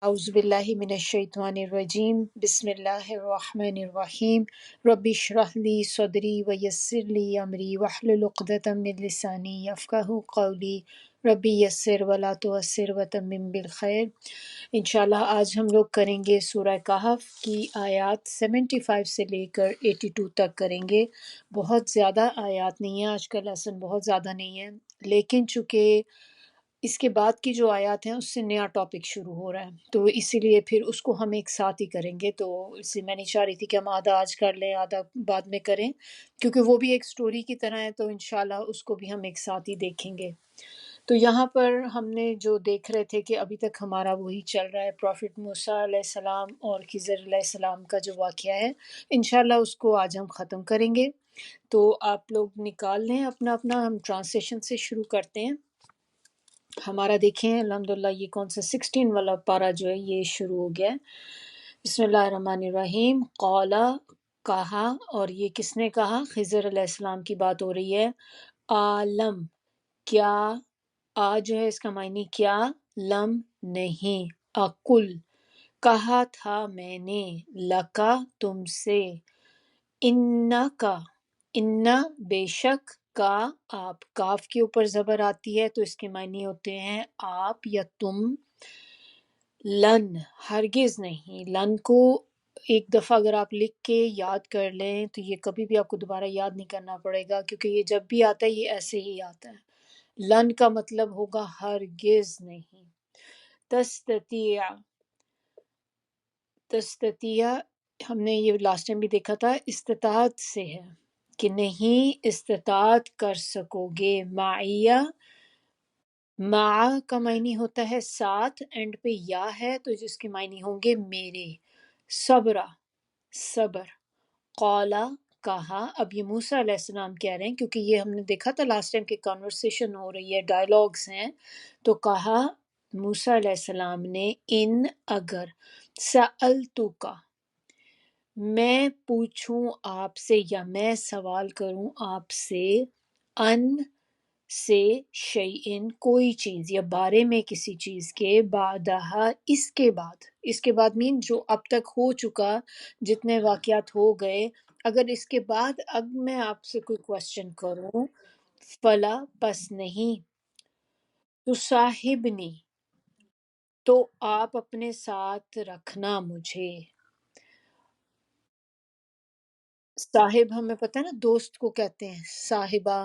أعوذ بالله من الشيطان الرجيم بسم الله الرحمن الرحيم رب اشرح لي صدري ويسر لي أمري واحلل عقدة من لساني يفقهوا قولي ربي يسر ولا تعسر وتمم بالخير۔ انشاءاللہ آج ہم لوگ کریں گے سورہ کہف کی آیات 75 سے لے کر 82 تک کریں گے۔ بہت زیادہ آیات نہیں ہیں، آج کا لیسن بہت زیادہ نہیں ہے، لیکن چونکہ اس کے بعد کی جو آیات ہیں اس سے نیا ٹاپک شروع ہو رہا ہے، تو اسی لیے پھر اس کو ہم ایک ساتھ ہی کریں گے۔ تو اس سے میں نہیں چاہ رہی تھی کہ ہم آدھا آج کر لیں آدھا بعد میں کریں، کیونکہ وہ بھی ایک سٹوری کی طرح ہے، تو انشاءاللہ اس کو بھی ہم ایک ساتھ ہی دیکھیں گے۔ تو یہاں پر ہم نے جو دیکھ رہے تھے کہ ابھی تک ہمارا وہی چل رہا ہے، پروفٹ موسیٰ علیہ السلام اور خضر علیہ السلام کا جو واقعہ ہے، انشاءاللہ اس کو آج ہم ختم کریں گے۔ تو آپ لوگ نکال لیں اپنا اپنا، ہم ٹرانسلیشن سے شروع کرتے ہیں۔ ہمارا دیکھیں الحمدللہ یہ کون سا 16 والا پارہ جو ہے یہ شروع ہو گیا ہے۔ بسم اللہ الرحمن الرحیم۔ قالا کہا، اور یہ کس نے کہا؟ خضر علیہ السلام کی بات ہو رہی ہے۔ عالم کیا، آ جو ہے اس کا معنی کیا، لم نہیں، اقل کہا تھا میں نے، لکا تم سے، انکا انا بے شک، کا آپ، کاف کے اوپر زبر آتی ہے تو اس کے معنی ہوتے ہیں آپ یا تم، لن ہرگز نہیں۔ لن کو ایک دفعہ اگر آپ لکھ کے یاد کر لیں تو یہ کبھی بھی آپ کو دوبارہ یاد نہیں کرنا پڑے گا، کیونکہ یہ جب بھی آتا ہے یہ ایسے ہی آتا ہے۔ لن کا مطلب ہوگا ہرگز نہیں۔ تستطیع، تستطیع ہم نے یہ لاسٹ ٹائم بھی دیکھا تھا، استطاعت سے ہے کہ نہیں استطاعت کر سکو گے، معیہ، مع کا معنی ہوتا ہے ساتھ، اینڈ پہ یا ہے تو جس کے معنی ہوں گے میرے، صبرا صبر، قالا کہا۔ اب یہ موسیٰ علیہ السلام کہہ رہے ہیں، کیونکہ یہ ہم نے دیکھا تھا لاسٹ ٹائم کہ کانورسیشن ہو رہی ہے، ڈائلاگس ہیں، تو کہا موسیٰ علیہ السلام نے، ان اگر، سألتک میں پوچھوں آپ سے یا میں سوال کروں آپ سے، ان سے شیئن کوئی چیز یا بارے میں کسی چیز کے، بعدہا اس کے بعد، اس کے بعد مین جو اب تک ہو چکا، جتنے واقعات ہو گئے، اگر اس کے بعد اب میں آپ سے کوئی کوشچن کروں، فلا پس نہیں، تو صاحبنی تو آپ اپنے ساتھ رکھنا مجھے۔ صاحب ہمیں پتہ ہے نا دوست کو کہتے ہیں صاحبہ،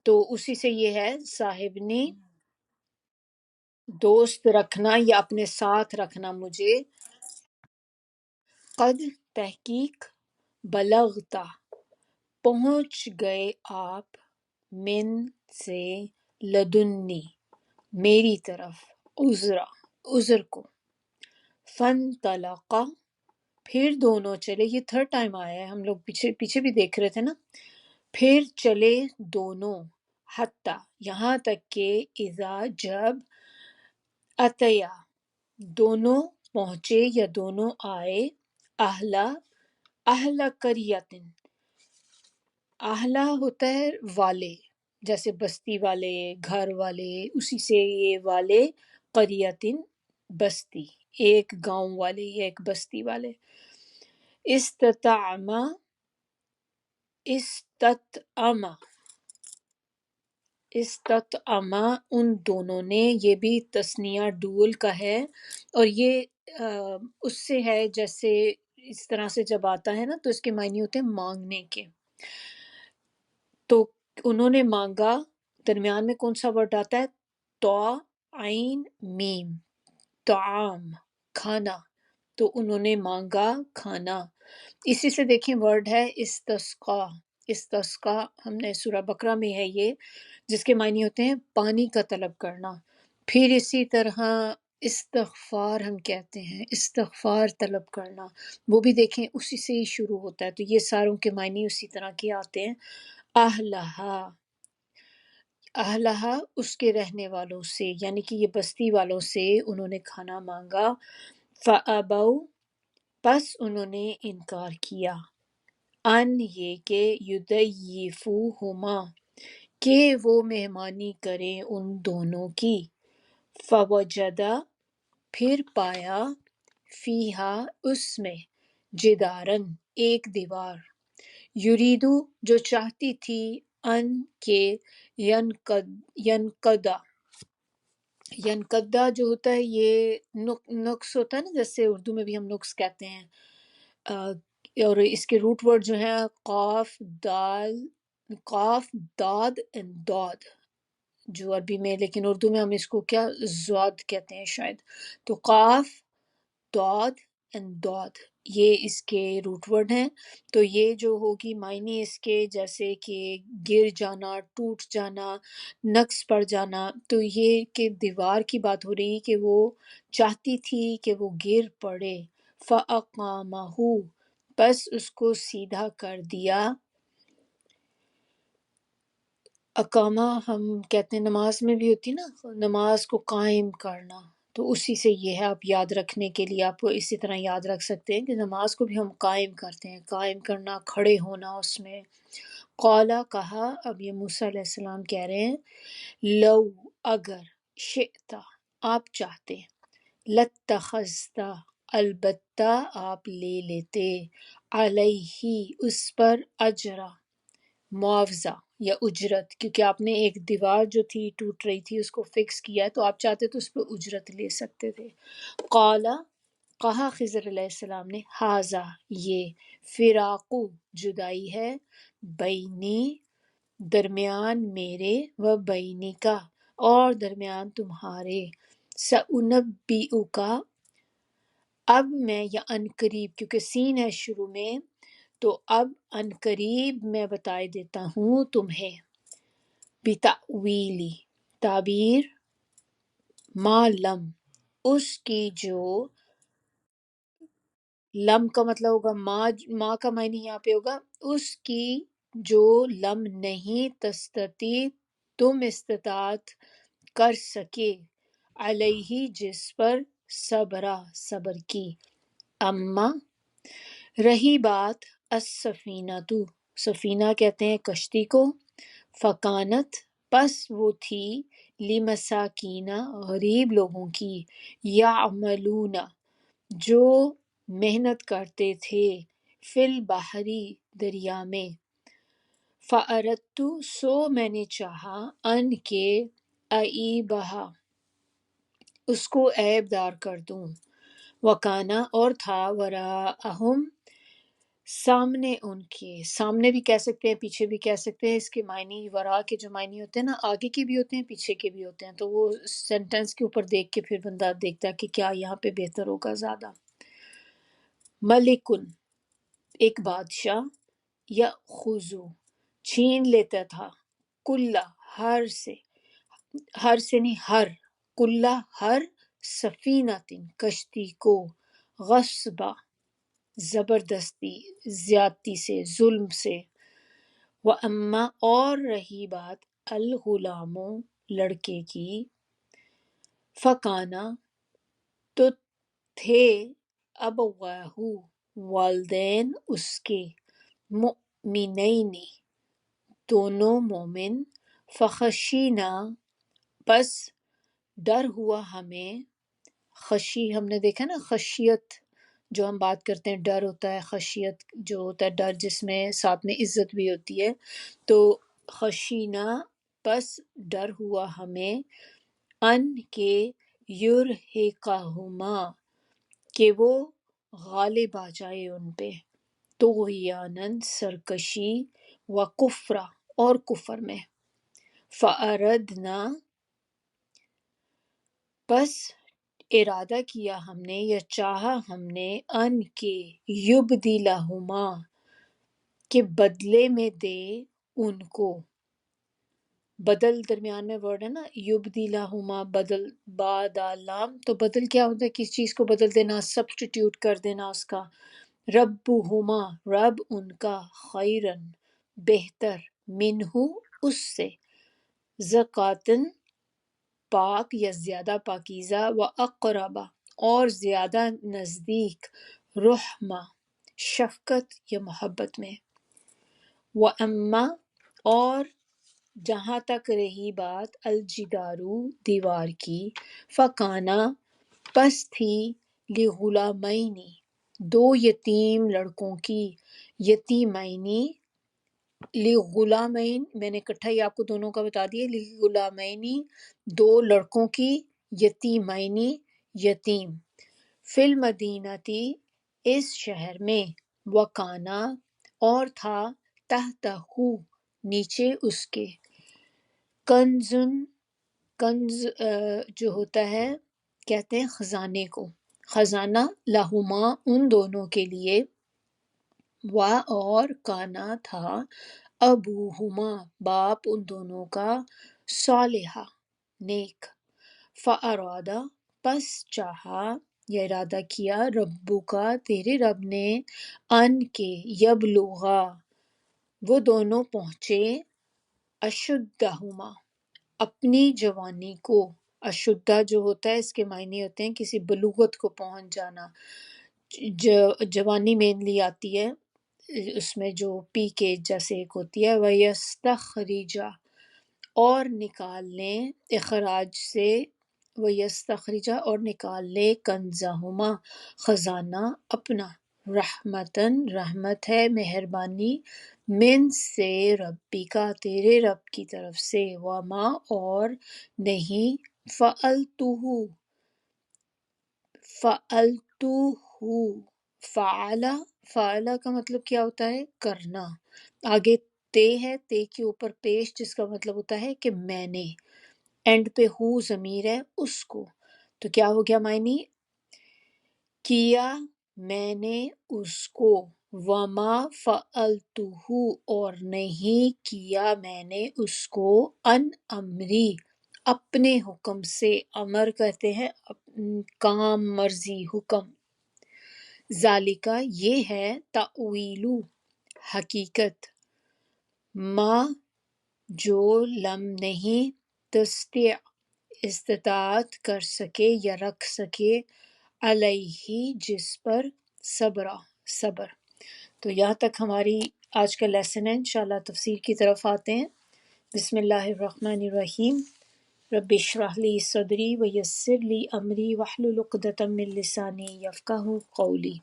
تو اسی سے یہ ہے صاحبنی، دوست رکھنا یا اپنے ساتھ رکھنا مجھے، قد تحقیق، بلغتا پہنچ گئے آپ، من سے، لدنی میری طرف، عذرا عذر کو، فانطلقا پھر دونوں چلے، یہ تھرڈ ٹائم آیا ہے، ہم لوگ پیچھے پیچھے بھی دیکھ رہے تھے نا، پھر چلے دونوں، حتیٰ یہاں تک کہ، اذا جب، اتیا دونوں پہنچے یا دونوں آئے، اہلا اہل قریتن، اہلا ہوتا ہے والے، جیسے بستی والے، گھر والے، اسی سے یہ والے، قریتن بستی، ایک گاؤں والے یا ایک بستی والے، استطعما استطعما استطعما ان دونوں نے، یہ بھی تثنیہ ڈول کا ہے، اور یہ اس سے ہے جیسے اس طرح سے جب آتا ہے نا تو اس کے معنی ہوتے ہیں مانگنے کے، تو انہوں نے مانگا، درمیان میں کون سا ورڈ آتا ہے؟ تو، عین، میم، طعام کھانا، تو انہوں نے مانگا کھانا۔ اسی سے دیکھیں ورڈ ہے استسقا، استسقا ہم نے سورہ بقرہ میں ہے یہ، جس کے معنی ہوتے ہیں پانی کا طلب کرنا۔ پھر اسی طرح استغفار ہم کہتے ہیں، استغفار طلب کرنا، وہ بھی دیکھیں اسی سے ہی شروع ہوتا ہے، تو یہ ساروں کے معنی اسی طرح کے آتے ہیں۔ اہلہا، اہلہا اس کے رہنے والوں سے، یعنی کہ یہ بستی والوں سے انہوں نے کھانا مانگا، فَأَبَوْا پس انہوں نے انکار کیا، ان یہ کہ، یُضَیِّفُوہما کہ وہ مہمانی کریں ان دونوں کی، فوجدا پھر پایا فیہا اس میں جدارن ایک دیوار یریدو جو چاہتی تھی ان کے ینقدا ینقدا جو ہوتا ہے یہ نقص ہوتا ہے نا، جیسے اردو میں بھی ہم نقص کہتے ہیں، آ، اور اس کے روٹ ورڈ جو ہیں قاف داد اینڈ داد جو عربی میں، لیکن اردو میں ہم اس کو کیا زواد کہتے ہیں شاید، تو قاف داد اینڈ داد یہ اس کے روٹ ورڈ ہیں۔ تو یہ جو ہوگی معنی اس کے جیسے کہ گر جانا، ٹوٹ جانا، نقص پڑ جانا، تو یہ کہ دیوار کی بات ہو رہی کہ وہ چاہتی تھی کہ وہ گر پڑے، فَأَقَامَهُ بس اس کو سیدھا کر دیا۔ اقامہ ہم کہتے ہیں نماز میں بھی ہوتی نا، نماز کو قائم کرنا، تو اسی سے یہ ہے، آپ یاد رکھنے کے لیے آپ کو اسی طرح یاد رکھ سکتے ہیں کہ نماز کو بھی ہم قائم کرتے ہیں، قائم کرنا، کھڑے ہونا اس میں۔ قالا کہا، اب یہ موسیٰ علیہ السلام کہہ رہے ہیں، لو اگر شئتا آپ چاہتے، لاتخذتا البتہ آپ لے لیتے، علیہ اس پر اجرا معاوضہ یا اجرت، کیونکہ آپ نے ایک دیوار جو تھی ٹوٹ رہی تھی اس کو فکس کیا ہے تو آپ چاہتے تو اس پہ اجرت لے سکتے تھے۔ قالا کہا خضر علیہ السلام نے، ہاذا یہ، فراقو جدائی ہے، بینی درمیان میرے، و بینی کا اور درمیان تمہارے، سأنبئک اب میں، یا ان قریب کیونکہ سین ہے شروع میں، تو اب ان قریب میں بتائے دیتا ہوں تمہیں، بتأویلی تعبیر، ما لم اس کی جو، لم کا مطلب ہوگا ما کا معنی یہاں پہ ہوگا اس کی جو لم نہیں تستطیع تم استطاعت کر سکے، علیہ جس پر، صبرا صبر کی، اما رہی بات السفینہ سفینہ کہتے ہیں کشتی کو، فکانت پس وہ تھی، لمساکین غریب لوگوں کی، یعملون جو محنت کرتے تھے، فی البحری دریا میں، فَأَرَدْتُ سو میں نے چاہا، ان کے اعیبہا اس کو عیب دار کر دوں، وکانا اور تھا، وراءہم سامنے ان کے، سامنے بھی کہہ سکتے ہیں پیچھے بھی کہہ سکتے ہیں، اس کے معنی ورا کے جو معنی ہوتے ہیں نا آگے کے بھی ہوتے ہیں پیچھے کے بھی ہوتے ہیں، تو وہ سینٹنس کے اوپر دیکھ کے پھر بندہ دیکھتا ہے کہ کیا یہاں پہ بہتر ہوگا زیادہ۔ ملکن ایک بادشاہ، یا خضو چھین لیتا تھا، کلّا ہر سے نہیں ہر، کلّا ہر، سفینۃ کشتی کو، غصبا زبردستی، زیادتی سے، ظلم سے، وَأَمَّا اور رہی بات الغلام لڑکے کی، فکانا تو تھے، ابواہ والدین اس کے، مؤمنین دونوں مومن، فخشینا پس ڈر ہوا ہمیں، خشی ہم نے دیکھا نا، خشیت جو ہم بات کرتے ہیں ڈر ہوتا ہے، خشیت جو ہوتا ہے ڈر جس میں ساتھ میں عزت بھی ہوتی ہے، تو خشینا پس ڈر ہوا ہمیں، ان کے یرہقہما کہ وہ غالب آ جائے ان پہ، طغیاناً سرکشی، و کفرا اور کفر میں، فَأَرَدْنَا بس ارادہ کیا ہم نے یا چاہا ہم نے، ان کے یبدلہما کہ بدلے میں دے ان کو، بدل درمیان میں ورڈ ہے نا، یبدلہما بدل، بعد لام، تو بدل کیا ہوتا ہے، کس چیز کو بدل دینا، سبسٹیٹیوٹ کر دینا اس کا، ربہما رب ان کا، خیرن بہتر، منہ اس سے، زکاتن پاک یا زیادہ پاکیزہ، و اقربا اور زیادہ نزدیک، رحمہ شفقت یا محبت میں، و اما اور جہاں تک رہی بات الجدارو دیوار کی، فکانا پس تھی لغلامینی دو یتیم لڑکوں کی، یتیمینی لغلامین میں نے اکٹھا ہی آپ کو دونوں کا بتا دیا، لغلامینی دو لڑکوں کی، یتیمینی یتیم، فی المدینتی اس شہر میں، وکانا اور تھا، تحتہ نیچے اس کے، کنزن کنز جو ہوتا ہے کہتے ہیں خزانے کو، خزانہ، لہما ان دونوں کے لیے، و اور کانا تھا، ابوہما باپ ان دونوں کا، صالحہ نیک، فارادہ پس چاہا یا ارادہ کیا، ربو کا تیرے رب نے، ان کے یبلغا وہ دونوں پہنچے، اشدہما اپنی جوانی کو، اشدہ جو ہوتا ہے اس کے معنی ہوتے ہیں کسی بلوغت کو پہنچ جانا، جوانی مینلی آتی ہے اس میں جو پی کے جیسے ایک ہوتی ہے، وَيَسْتَخْرِجَ اور نکال لیں، اخراج سے، وَيَسْتَخْرِجَ اور نکال لے، کنزہما خزانہ اپنا، رحمتاً رحمت ہے، مہربانی، من سے، ربی کا تیرے رب کی طرف سے، وما اور نہیں، فعلتو فعل فعل کا مطلب کیا ہوتا ہے کرنا، آگے تے ہے، تے کے اوپر پیش جس کا مطلب ہوتا ہے کہ میں نے، اینڈ پہ ہو ضمیر ہے اس کو، تو کیا ہو گیا معنی، کیا میں نے اس کو، وما فعلتہ اور نہیں کیا میں نے اس کو، ان امری اپنے حکم سے، امر کہتے ہیں کام، مرضی، حکم، ذالکا یہ ہے، تأویلو حقیقت، ما جو لم نہیں، تستطیع استطاعت کر سکے یا رکھ سکے، علیہ جس پر، صبر۔ تو یہاں تک ہماری آج کا لیسن ہے، انشاءاللہ تفسیر کی طرف آتے ہیں۔ بسم اللہ الرحمن الرحیم، رب اشرح لی صدری ویسر لی امری واحلل عقدۃ من لسانی یفقہوا قولی۔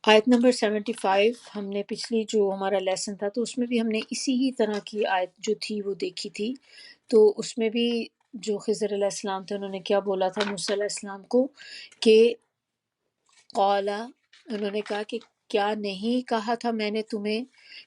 آیت نمبر 75 ہم نے پچھلی جو ہمارا لیسن تھا تو اس میں بھی ہم نے اسی ہی طرح کی آیت جو تھی وہ دیکھی تھی، تو اس میں بھی جو خضر علیہ السلام تھے انہوں نے کیا بولا تھا موسیٰ علیہ السلام کو کہ قالا انہوں نے کہا کہ کیا نہیں کہا تھا میں نے تمہیں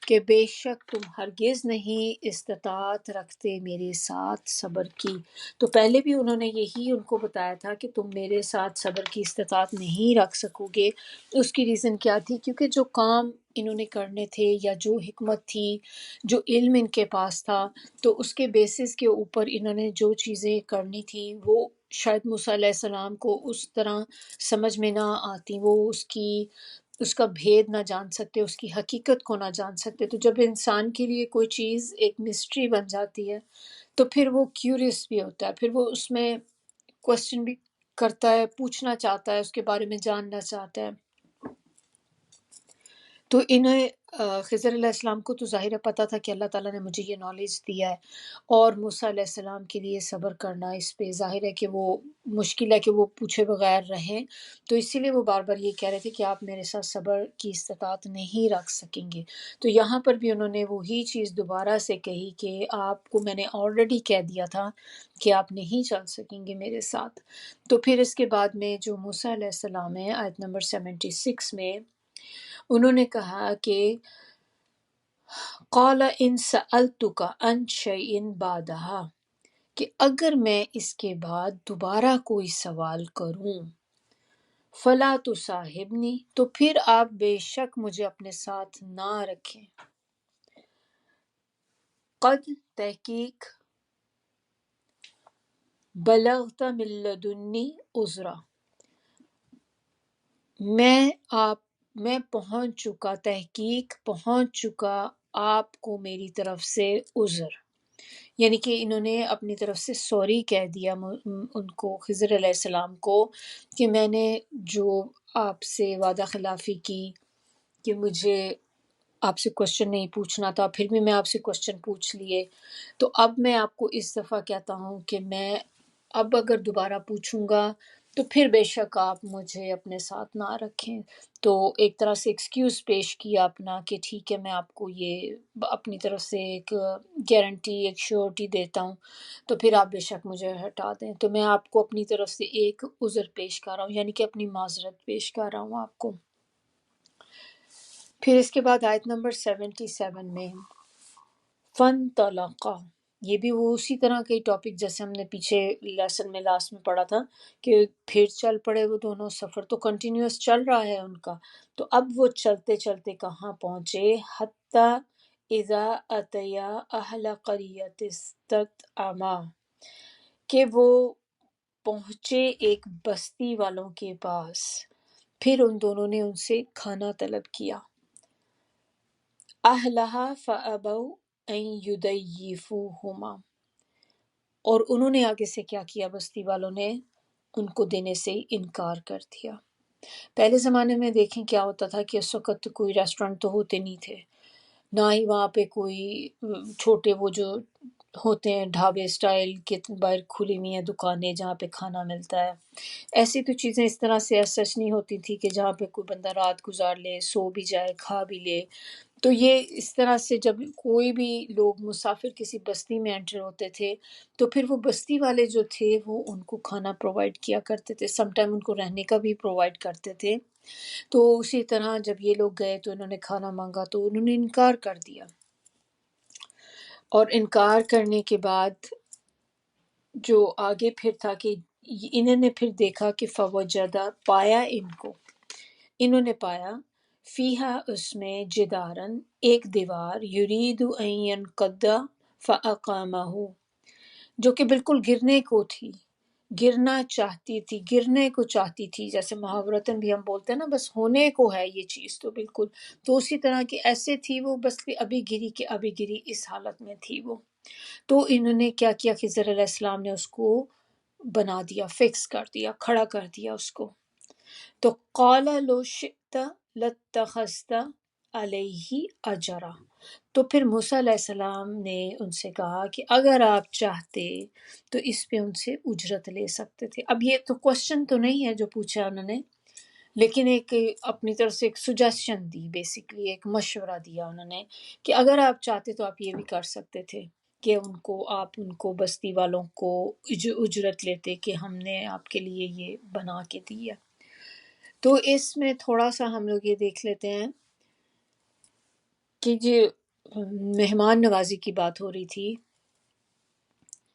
کہ بے شک تم ہرگز نہیں استطاعت رکھتے میرے ساتھ صبر کی، تو پہلے بھی انہوں نے یہی ان کو بتایا تھا کہ تم میرے ساتھ صبر کی استطاعت نہیں رکھ سکو گے۔ اس کی ریزن کیا تھی؟ کیونکہ جو کام انہوں نے کرنے تھے یا جو حکمت تھی، جو علم ان کے پاس تھا، تو اس کے بیسس کے اوپر انہوں نے جو چیزیں کرنی تھی وہ شاید موسیٰ علیہ السلام کو اس طرح سمجھ میں نہ آتی، وہ اس کا بھید نہ جان سکتے، اس کی حقیقت کو نہ جان سکتے۔ تو جب انسان کے لیے کوئی چیز ایک مسٹری بن جاتی ہے تو پھر وہ کیوریس بھی ہوتا ہے، پھر وہ اس میں کوشچن بھی کرتا ہے، پوچھنا چاہتا ہے، اس کے بارے میں جاننا چاہتا ہے۔ تو انہیں خضر علیہ السلام کو تو ظاہر پتہ تھا کہ اللہ تعالیٰ نے مجھے یہ نالج دیا ہے، اور موسیٰ علیہ السلام کے لیے صبر کرنا اس پہ ظاہر ہے کہ وہ مشکل ہے کہ وہ پوچھے بغیر رہیں، تو اسی لیے وہ بار بار یہ کہہ رہے تھے کہ آپ میرے ساتھ صبر کی استطاعت نہیں رکھ سکیں گے۔ تو یہاں پر بھی انہوں نے وہی چیز دوبارہ سے کہی کہ آپ کو میں نے آلریڈی کہہ دیا تھا کہ آپ نہیں چل سکیں گے میرے ساتھ۔ تو پھر اس کے بعد میں جو موسیٰ علیہ السلام ہے آیت نمبر 76 میں انہوں نے کہا کہ قال ان سألتک عن شیء بعدہا کہ اگر میں اس کے بعد دوبارہ کوئی سوال کروں، فلا تصاحبنی تو پھر آپ بے شک مجھے اپنے ساتھ نہ رکھیں، قد تحقیق، بلغت من لدنی عذرا میں پہنچ چکا، تحقیق پہنچ چکا آپ کو میری طرف سے عذر، یعنی کہ انہوں نے اپنی طرف سے سوری کہہ دیا ان کو، خضر علیہ السلام کو، کہ میں نے جو آپ سے وعدہ خلافی کی کہ مجھے آپ سے کوشچن نہیں پوچھنا تھا، پھر بھی میں آپ سے کوشچن پوچھ لیے، تو اب میں آپ کو اس دفعہ کہتا ہوں کہ میں اب اگر دوبارہ پوچھوں گا تو پھر بے شک آپ مجھے اپنے ساتھ نہ رکھیں۔ تو ایک طرح سے ایکسکیوز پیش کیا اپنا کہ ٹھیک ہے میں آپ کو یہ اپنی طرف سے ایک گارنٹی ایک شیورٹی دیتا ہوں، تو پھر آپ بے شک مجھے ہٹا دیں۔ تو میں آپ کو اپنی طرف سے ایک عذر پیش کر رہا ہوں، یعنی کہ اپنی معذرت پیش کر رہا ہوں آپ کو۔ پھر اس کے بعد آیت نمبر 77 میں فن طلقہ، یہ بھی وہ اسی طرح کے ٹاپک جیسے ہم نے پیچھے لیسن میں لاسٹ میں پڑھا تھا کہ پھر چل پڑے وہ دونوں، سفر تو کنٹینیوس چل رہا ہے ان کا۔ تو اب وہ چلتے چلتے کہاں پہنچے، حتی اذا اتیا اہل قریۃ استطعما، کہ وہ پہنچے ایک بستی والوں کے پاس، پھر ان دونوں نے ان سے کھانا طلب کیا۔ اہلہا فابوا ان یضیفوہما، اور انہوں نے آگے سے کیا کیا، بستی والوں نے ان کو دینے سے انکار کر دیا۔ پہلے زمانے میں دیکھیں کیا ہوتا تھا کہ اس وقت کوئی ریسٹورنٹ تو ہوتے نہیں تھے، نہ ہی وہاں پہ کوئی چھوٹے وہ جو ہوتے ہیں ڈھابے سٹائل کے باہر کھلی ہوئی ہیں دکانیں جہاں پہ کھانا ملتا ہے، ایسی تو چیزیں اس طرح سے ایسا نہیں ہوتی تھی کہ جہاں پہ کوئی بندہ رات گزار لے، سو بھی جائے، کھا بھی لے۔ تو یہ اس طرح سے جب کوئی بھی لوگ مسافر کسی بستی میں انٹر ہوتے تھے تو پھر وہ بستی والے جو تھے وہ ان کو کھانا پرووائڈ کیا کرتے تھے، سم ٹائم ان کو رہنے کا بھی پرووائڈ کرتے تھے۔ تو اسی طرح جب یہ لوگ گئے تو انہوں نے کھانا مانگا تو انہوں نے انکار کر دیا، اور انکار کرنے کے بعد جو آگے پھر تھا کہ انہوں نے پھر دیکھا کہ فوجدہ، پایا انہوں نے پایا فیہا، اس میں جدارن، ایک دیوار، یرید ان ینقض فاقامہ، جو کہ بالکل گرنے کو تھی، گرنا چاہتی تھی، گرنے کو چاہتی تھی، جیسے محاورتاً بھی ہم بولتے ہیں نا بس ہونے کو ہے یہ چیز تو بالکل، تو اسی طرح کی ایسے تھی وہ، بس کہ ابھی گری کہ ابھی گری، اس حالت میں تھی وہ۔ تو انہوں نے کیا کیا، خضر علیہ السلام نے اس کو بنا دیا، فکس کر دیا، کھڑا کر دیا اس کو۔ تو قال لو شئت لاتخذت علیہ اجرا، تو پھر موسیٰ علیہ السلام نے ان سے کہا کہ اگر آپ چاہتے تو اس پہ ان سے اجرت لے سکتے تھے۔ اب یہ تو کوشچن تو نہیں ہے جو پوچھا انہوں نے، لیکن ایک اپنی طرف سے ایک سجیشن دی، بیسیکلی ایک مشورہ دیا انہوں نے کہ اگر آپ چاہتے تو آپ یہ بھی کر سکتے تھے کہ آپ ان کو بستی والوں کو اجرت لیتے کہ ہم نے آپ کے لیے یہ بنا کے دی ہے۔ تو اس میں تھوڑا سا ہم لوگ یہ دیکھ لیتے ہیں کہ جو مہمان نوازی کی بات ہو رہی تھی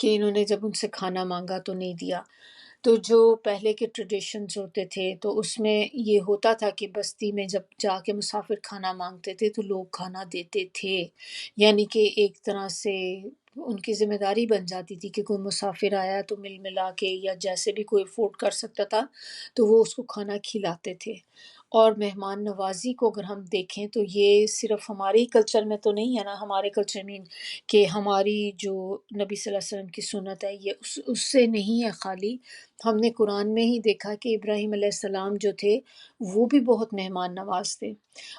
کہ انہوں نے جب ان سے کھانا مانگا تو نہیں دیا، تو جو پہلے کے ٹریڈیشنز ہوتے تھے تو اس میں یہ ہوتا تھا کہ بستی میں جب جا کے مسافر کھانا مانگتے تھے تو لوگ کھانا دیتے تھے، یعنی کہ ایک طرح سے ان کی ذمہ داری بن جاتی تھی کہ کوئی مسافر آیا تو مل ملا کے یا جیسے بھی کوئی افورڈ کر سکتا تھا تو وہ اس کو کھانا کھلاتے تھے۔ اور مہمان نوازی کو اگر ہم دیکھیں تو یہ صرف ہمارے ہی کلچر میں تو نہیں ہے نا، ہمارے کلچر میں کہ ہماری جو نبی صلی اللہ علیہ وسلم کی سنت ہے یہ اس سے نہیں ہے خالی، ہم نے قرآن میں ہی دیکھا کہ ابراہیم علیہ السلام جو تھے وہ بھی بہت مہمان نواز تھے،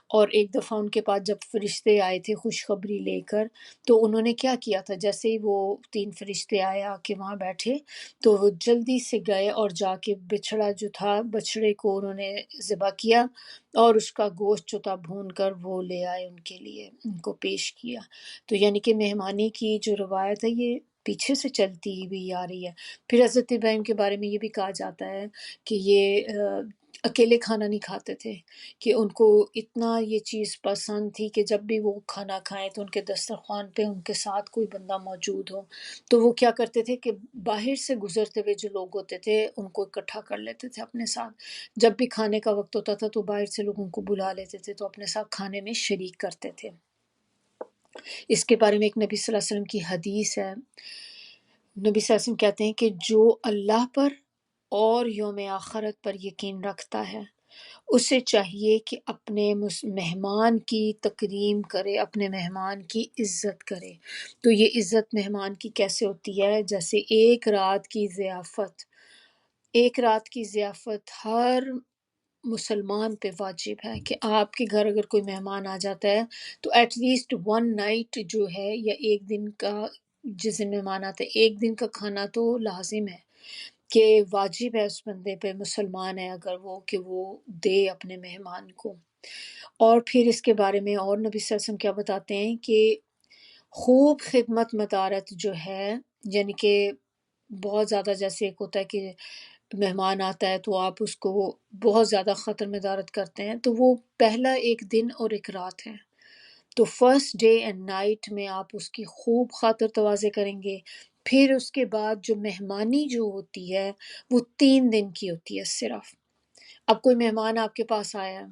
اور ایک دفعہ ان کے پاس جب فرشتے آئے تھے خوشخبری لے کر تو انہوں نے کیا کیا تھا، جیسے ہی وہ 3 فرشتے آئے آ کے وہاں بیٹھے تو وہ جلدی سے گئے اور جا کے بچڑا جو تھا بچڑے کو انہوں نے ذبح کیا اور اس کا گوشت جو تھا بھون کر وہ لے آئے ان کے لیے، ان کو پیش کیا۔ تو یعنی کہ مہمانی کی جو روایت ہے یہ پیچھے سے چلتی ہوئی آ رہی ہے۔ پھر حضرت ابراہیم کے بارے میں یہ بھی کہا جاتا ہے کہ یہ اکیلے کھانا نہیں کھاتے تھے، کہ ان کو اتنا یہ چیز پسند تھی کہ جب بھی وہ کھانا کھائیں تو ان کے دسترخوان پہ ان کے ساتھ کوئی بندہ موجود ہو، تو وہ کیا کرتے تھے کہ باہر سے گزرتے ہوئے جو لوگ ہوتے تھے ان کو اکٹھا کر لیتے تھے اپنے ساتھ، جب بھی کھانے کا وقت ہوتا تھا تو باہر سے لوگوں کو بلا لیتے تھے تو اپنے ساتھ کھانے میں شریک کرتے تھے۔ اس کے بارے میں ایک نبی صلی اللہ علیہ وسلم کی حدیث ہے، نبی صلی اللہ علیہ وسلم کہتے ہیں کہ جو اللہ پر اور یوم آخرت پر یقین رکھتا ہے اسے چاہیے کہ اپنے مہمان کی تکریم کرے، اپنے مہمان کی عزت کرے۔ تو یہ عزت مہمان کی کیسے ہوتی ہے، جیسے ایک رات کی ضیافت ہر مسلمان پہ واجب ہے کہ آپ کے گھر اگر کوئی مہمان آ جاتا ہے تو ایٹ لیسٹ 1 نائٹ جو ہے یا ایک دن کا، جس دن مہمان آتا ہے ایک دن کا کھانا تو لازم ہے کہ واجب ہے اس بندے پہ، مسلمان ہے اگر وہ، کہ وہ دے اپنے مہمان کو۔ اور پھر اس کے بارے میں اور نبی صلی اللہ علیہ وسلم کیا بتاتے ہیں کہ خوب خدمت مدارت جو ہے، یعنی کہ بہت زیادہ، جیسے ایک ہوتا ہے کہ مہمان آتا ہے تو آپ اس کو بہت زیادہ خطر مدارت کرتے ہیں، تو وہ پہلا ایک دن اور ایک رات ہے، تو فرسٹ ڈے اینڈ نائٹ میں آپ اس کی خوب خاطر تواضع کریں گے۔ پھر اس کے بعد جو مہمانی جو ہوتی ہے وہ 3 دن کی ہوتی ہے صرف۔ اب کوئی مہمان آپ کے پاس آیا ہے،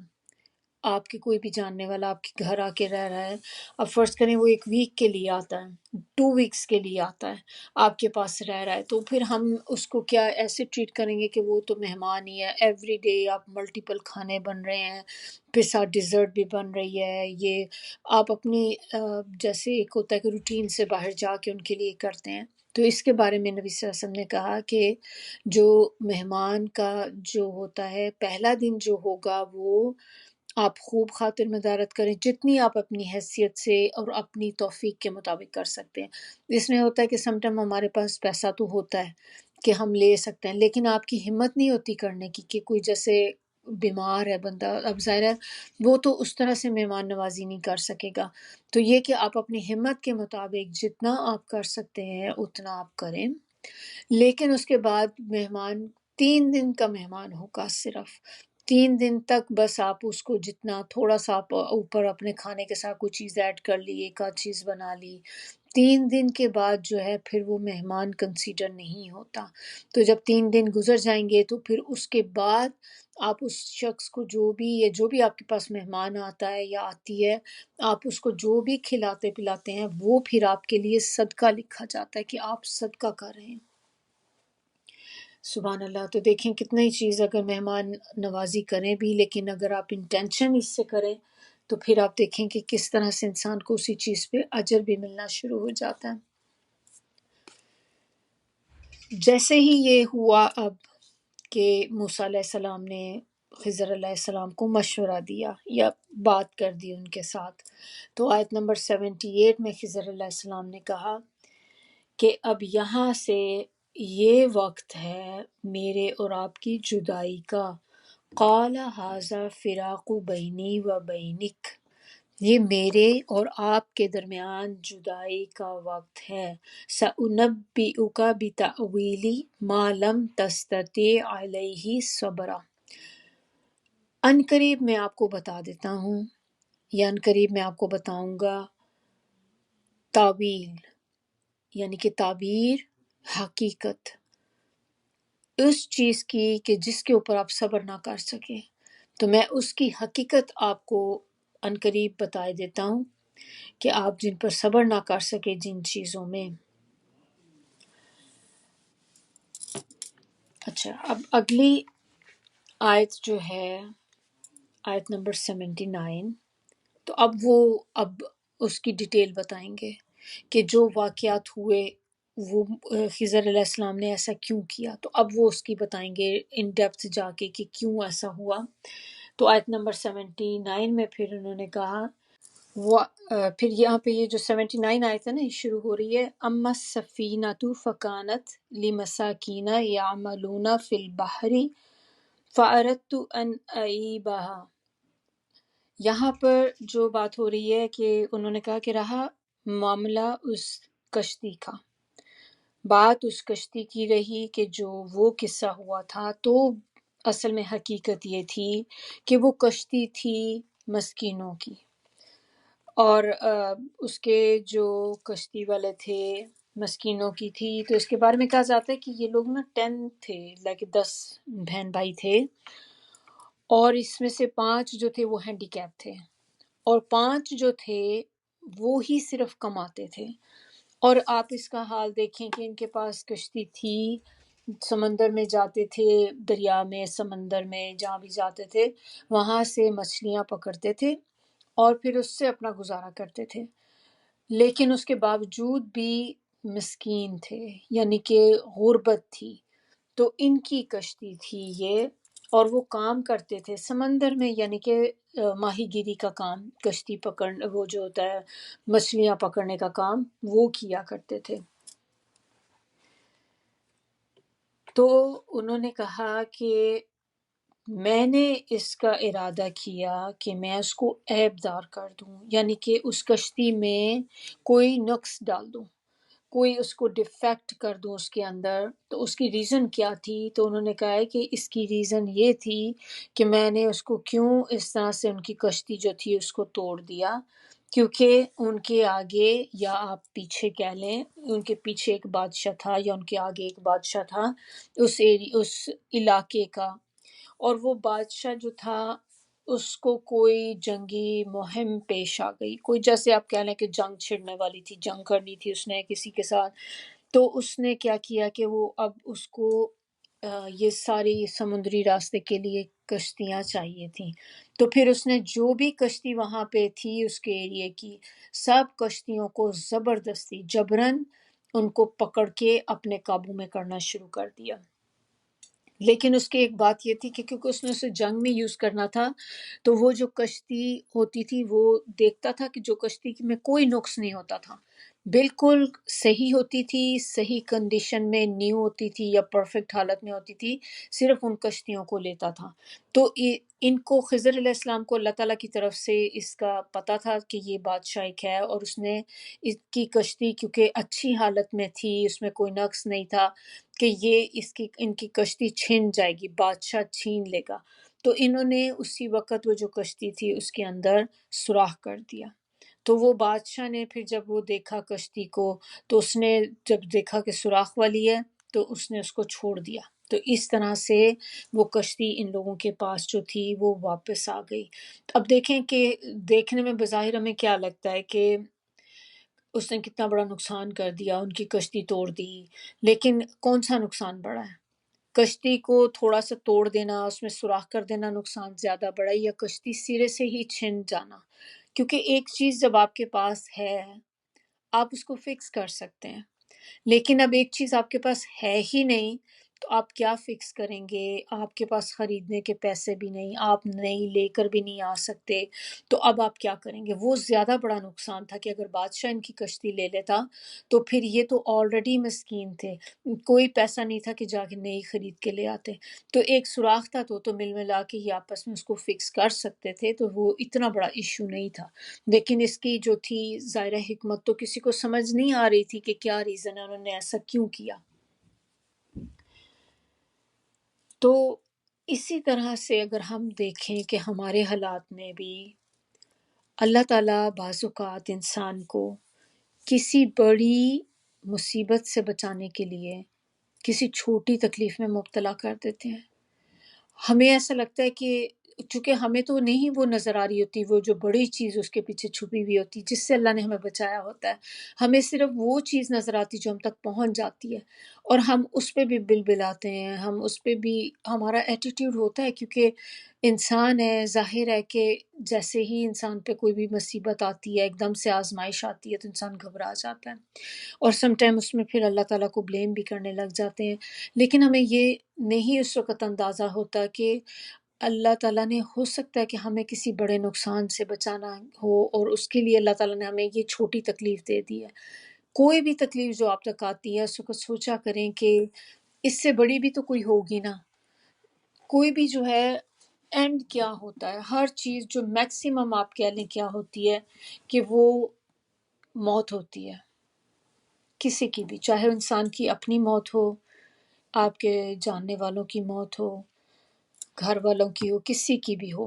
آپ کے کوئی بھی جاننے والا آپ کے گھر آ کے رہ رہا ہے، اب فرض کریں وہ 1 ویک کے لیے آتا ہے، 2 ویکس کے لیے آتا ہے، آپ کے پاس رہ رہا ہے، تو پھر ہم اس کو کیا ایسے ٹریٹ کریں گے کہ وہ تو مہمان ہی ہے، ایوری ڈے آپ ملٹیپل کھانے بن رہے ہیں، پھر ساتھ ڈیزرٹ بھی بن رہی ہے، یہ آپ اپنی جیسے ایک ہوتا ہے کہ روٹین سے باہر جا کے ان کے لیے کرتے ہیں۔ تو اس کے بارے میں نبی صلی اللہ علیہ وسلم نے کہا کہ جو مہمان کا جو ہوتا ہے پہلا دن جو ہوگا وہ آپ خوب خاطر مدارت کریں جتنی آپ اپنی حیثیت سے اور اپنی توفیق کے مطابق کر سکتے ہیں۔ اس میں ہوتا ہے کہ سم ٹائم ہمارے پاس پیسہ تو ہوتا ہے کہ ہم لے سکتے ہیں، لیکن آپ کی ہمت نہیں ہوتی کرنے کی، کہ کوئی جیسے بیمار ہے بندہ، اب ظاہر ہے وہ تو اس طرح سے مہمان نوازی نہیں کر سکے گا، تو یہ کہ آپ اپنی ہمت کے مطابق جتنا آپ کر سکتے ہیں اتنا آپ کریں۔ لیکن اس کے بعد مہمان 3 دن کا مہمان ہوگا صرف، 3 دن تک بس آپ اس کو جتنا تھوڑا سا آپ اوپر اپنے کھانے کے ساتھ کوئی چیز ایڈ کر لی، ایک آدھ چیز بنا لی، 3 دن کے بعد جو ہے پھر وہ مہمان کنسیڈر نہیں ہوتا۔ تو جب 3 دن گزر جائیں گے تو پھر اس کے بعد آپ اس شخص کو جو بھی، یا جو بھی آپ کے پاس مہمان آتا ہے یا آتی ہے، آپ اس کو جو بھی کھلاتے پلاتے ہیں وہ پھر آپ کے لیے صدقہ لکھا جاتا ہے کہ آپ صدقہ کر رہے ہیں۔ سبحان اللہ۔ تو دیکھیں کتنا ہی چیز اگر مہمان نوازی کریں بھی، لیکن اگر آپ انٹینشن اس سے کریں تو پھر آپ دیکھیں کہ کس طرح سے انسان کو اسی چیز پہ اجر بھی ملنا شروع ہو جاتا ہے۔ جیسے ہی یہ ہوا اب کہ موسیٰ علیہ السلام نے خضر علیہ السلام کو مشورہ دیا یا بات کر دی ان کے ساتھ، تو آیت نمبر 78 میں خضر علیہ السلام نے کہا کہ اب یہاں سے یہ وقت ہے میرے اور آپ کی جدائی کا، قال ھذا فراق بینی و بینک، یہ میرے اور آپ کے درمیان جدائی کا وقت ہے، سأنبئک بتأویل ما لم تستطع علیہ صبرا، ان قریب میں آپ کو بتا دیتا ہوں، یا ان قریب میں آپ کو بتاؤں گا تعویل، یعنی کہ تعبیر، حقیقت اس چیز کی کہ جس کے اوپر آپ صبر نہ کر سکیں، تو میں اس کی حقیقت آپ کو عنقریب بتائے دیتا ہوں کہ آپ جن پر صبر نہ کر سکے جن چیزوں میں۔ اچھا، اب اگلی آیت جو ہے آیت نمبر 79، تو اب اس کی ڈیٹیل بتائیں گے کہ جو واقعات ہوئے وہ خضر علیہ السلام نے ایسا کیوں کیا، تو اب وہ اس کی بتائیں گے ان ڈیپتھ جا کے کہ کیوں ایسا ہوا۔ تو آیت نمبر 79 میں پھر انہوں نے کہا پھر یہاں پہ یہ جو 79 آیت ہے نا، یہ شروع ہو رہی ہے اما السفینۃ فکانت لمساکین یعملون فی البحر فاردت ان اعیبها، یہاں پر جو بات ہو رہی ہے کہ انہوں نے کہا کہ رہا معاملہ اس کشتی کا، بات اس کشتی کی رہی کہ جو وہ قصہ ہوا تھا، تو اصل میں حقیقت یہ تھی کہ وہ کشتی تھی مسکینوں کی، اور اس کے جو کشتی والے تھے مسکینوں کی تھی، تو اس کے بارے میں کہا جاتا ہے کہ یہ لوگ نا 10 تھے، 10 بہن بھائی تھے، اور اس میں سے 5 جو تھے وہ ہینڈی کیپ تھے، اور 5 جو تھے وہ ہی صرف کماتے تھے۔ اور آپ اس کا حال دیکھیں کہ ان کے پاس کشتی تھی، سمندر میں جاتے تھے، دریا میں، سمندر میں جہاں بھی جاتے تھے وہاں سے مچھلیاں پکڑتے تھے اور پھر اس سے اپنا گزارا کرتے تھے، لیکن اس کے باوجود بھی مسکین تھے، یعنی کہ غربت تھی۔ تو ان کی کشتی تھی یہ، اور وہ کام کرتے تھے سمندر میں، یعنی کہ ماہی گیری کا کام، کشتی پکڑ، وہ جو ہوتا ہے مچھلیاں پکڑنے کا کام وہ کیا کرتے تھے۔ تو انہوں نے کہا کہ میں نے اس کا ارادہ کیا کہ میں اس کو عیب دار کر دوں، یعنی کہ اس کشتی میں کوئی نقص ڈال دوں، کوئی اس کو ڈیفیکٹ کر دوں اس کے اندر۔ تو اس کی ریزن کیا تھی؟ تو انہوں نے کہا ہے کہ اس کی ریزن یہ تھی کہ میں نے اس کو کیوں اس طرح سے ان کی کشتی جو تھی اس کو توڑ دیا، کیونکہ ان کے آگے، یا آپ پیچھے کہہ لیں، ان کے پیچھے ایک بادشاہ تھا یا ان کے آگے ایک بادشاہ تھا اس علاقے کا، اور وہ بادشاہ جو تھا اس کو کوئی جنگی مہم پیش آ گئی، کوئی جیسے آپ کہہ لیں کہ جنگ چھڑنے والی تھی، جنگ کرنی تھی اس نے کسی کے ساتھ۔ تو اس نے کیا کیا کہ وہ اب اس کو یہ ساری سمندری راستے کے لیے کشتیاں چاہیے تھیں، تو پھر اس نے جو بھی کشتی وہاں پہ تھی اس کے ایریے کی، سب کشتیوں کو زبردستی جبرن ان کو پکڑ کے اپنے قابو میں کرنا شروع کر دیا۔ لیکن اس کی ایک بات یہ تھی کہ کیونکہ اس نے اسے جنگ میں یوز کرنا تھا، تو وہ جو کشتی ہوتی تھی وہ دیکھتا تھا کہ جو کشتی میں کوئی نقص نہیں ہوتا تھا، بالکل صحیح ہوتی تھی، صحیح کنڈیشن میں نیو ہوتی تھی یا پرفیکٹ حالت میں ہوتی تھی، صرف ان کشتیوں کو لیتا تھا۔ تو ان کو خضر علیہ السلام کو اللہ تعالیٰ کی طرف سے اس کا پتہ تھا کہ یہ بادشاہ ایک ہے، اور اس نے اس کی کشتی کیونکہ اچھی حالت میں تھی، اس میں کوئی نقص نہیں تھا کہ یہ ان کی کشتی چھن جائے گی، بادشاہ چھین لے گا، تو انہوں نے اسی وقت وہ جو کشتی تھی اس کے اندر سوراخ کر دیا۔ تو وہ بادشاہ نے پھر جب وہ دیکھا کشتی کو، تو اس نے جب دیکھا کہ سوراخ والی ہے تو اس نے اس کو چھوڑ دیا۔ تو اس طرح سے وہ کشتی ان لوگوں کے پاس جو تھی وہ واپس آ گئی۔ اب دیکھیں کہ دیکھنے میں بظاہر ہمیں کیا لگتا ہے کہ اس نے کتنا بڑا نقصان کر دیا، ان کی کشتی توڑ دی، لیکن کون سا نقصان بڑا ہے؟ کشتی کو تھوڑا سا توڑ دینا، اس میں سوراخ کر دینا نقصان زیادہ بڑا ہے، یا کشتی سرے سے ہی چھن جانا؟ کیونکہ ایک چیز جب آپ کے پاس ہے آپ اس کو فکس کر سکتے ہیں، لیکن اب ایک چیز آپ کے پاس ہے ہی نہیں، تو آپ کیا فکس کریں گے؟ آپ کے پاس خریدنے کے پیسے بھی نہیں، آپ نئی لے کر بھی نہیں آ سکتے، تو اب آپ کیا کریں گے؟ وہ زیادہ بڑا نقصان تھا کہ اگر بادشاہ ان کی کشتی لے لیتا تو پھر یہ تو آلریڈی مسکین تھے، کوئی پیسہ نہیں تھا کہ جا کے نئی خرید کے لے آتے، تو ایک سوراخ تھا تو مل ملا کے یہ آپس میں اس کو فکس کر سکتے تھے، تو وہ اتنا بڑا ایشو نہیں تھا۔ لیکن اس کی جو تھی ظاہر حکمت تو کسی کو سمجھ نہیں آ رہی تھی کہ کیا ریزن ہے، انہوں نے ایسا کیوں کیا۔ تو اسی طرح سے اگر ہم دیکھیں کہ ہمارے حالات میں بھی اللہ تعالیٰ بعض اوقات انسان کو کسی بڑی مصیبت سے بچانے کے لیے کسی چھوٹی تکلیف میں مبتلا کر دیتے ہیں۔ ہمیں ایسا لگتا ہے کہ چونکہ ہمیں تو نہیں وہ نظر آ رہی ہوتی، وہ جو بڑی چیز اس کے پیچھے چھپی ہوئی ہوتی جس سے اللہ نے ہمیں بچایا ہوتا ہے، ہمیں صرف وہ چیز نظر آتی جو ہم تک پہنچ جاتی ہے، اور ہم اس پہ بھی بلبلاتے ہیں، ہم اس پہ بھی ہمارا ایٹیٹیوڈ ہوتا ہے، کیونکہ انسان ہے، ظاہر ہے کہ جیسے ہی انسان پہ کوئی بھی مصیبت آتی ہے، ایک دم سے آزمائش آتی ہے تو انسان گھبرا جاتا ہے، اور سم ٹائم اس میں پھر اللہ تعالیٰ کو بلیم بھی کرنے لگ جاتے ہیں۔ لیکن ہمیں یہ نہیں اس وقت اندازہ ہوتا کہ اللہ تعالیٰ نے ہو سکتا ہے کہ ہمیں کسی بڑے نقصان سے بچانا ہو، اور اس کے لیے اللہ تعالیٰ نے ہمیں یہ چھوٹی تکلیف دے دی ہے۔ کوئی بھی تکلیف جو آپ تک آتی ہے اس کو سوچا کریں کہ اس سے بڑی بھی تو کوئی ہوگی نا۔ کوئی بھی جو ہے اینڈ کیا ہوتا ہے، ہر چیز جو میکسیمم آپ کہہ لیں کیا ہوتی ہے کہ وہ موت ہوتی ہے، کسی کی بھی، چاہے انسان کی اپنی موت ہو، آپ کے جاننے والوں کی موت ہو، گھر والوں کی ہو، کسی کی بھی ہو۔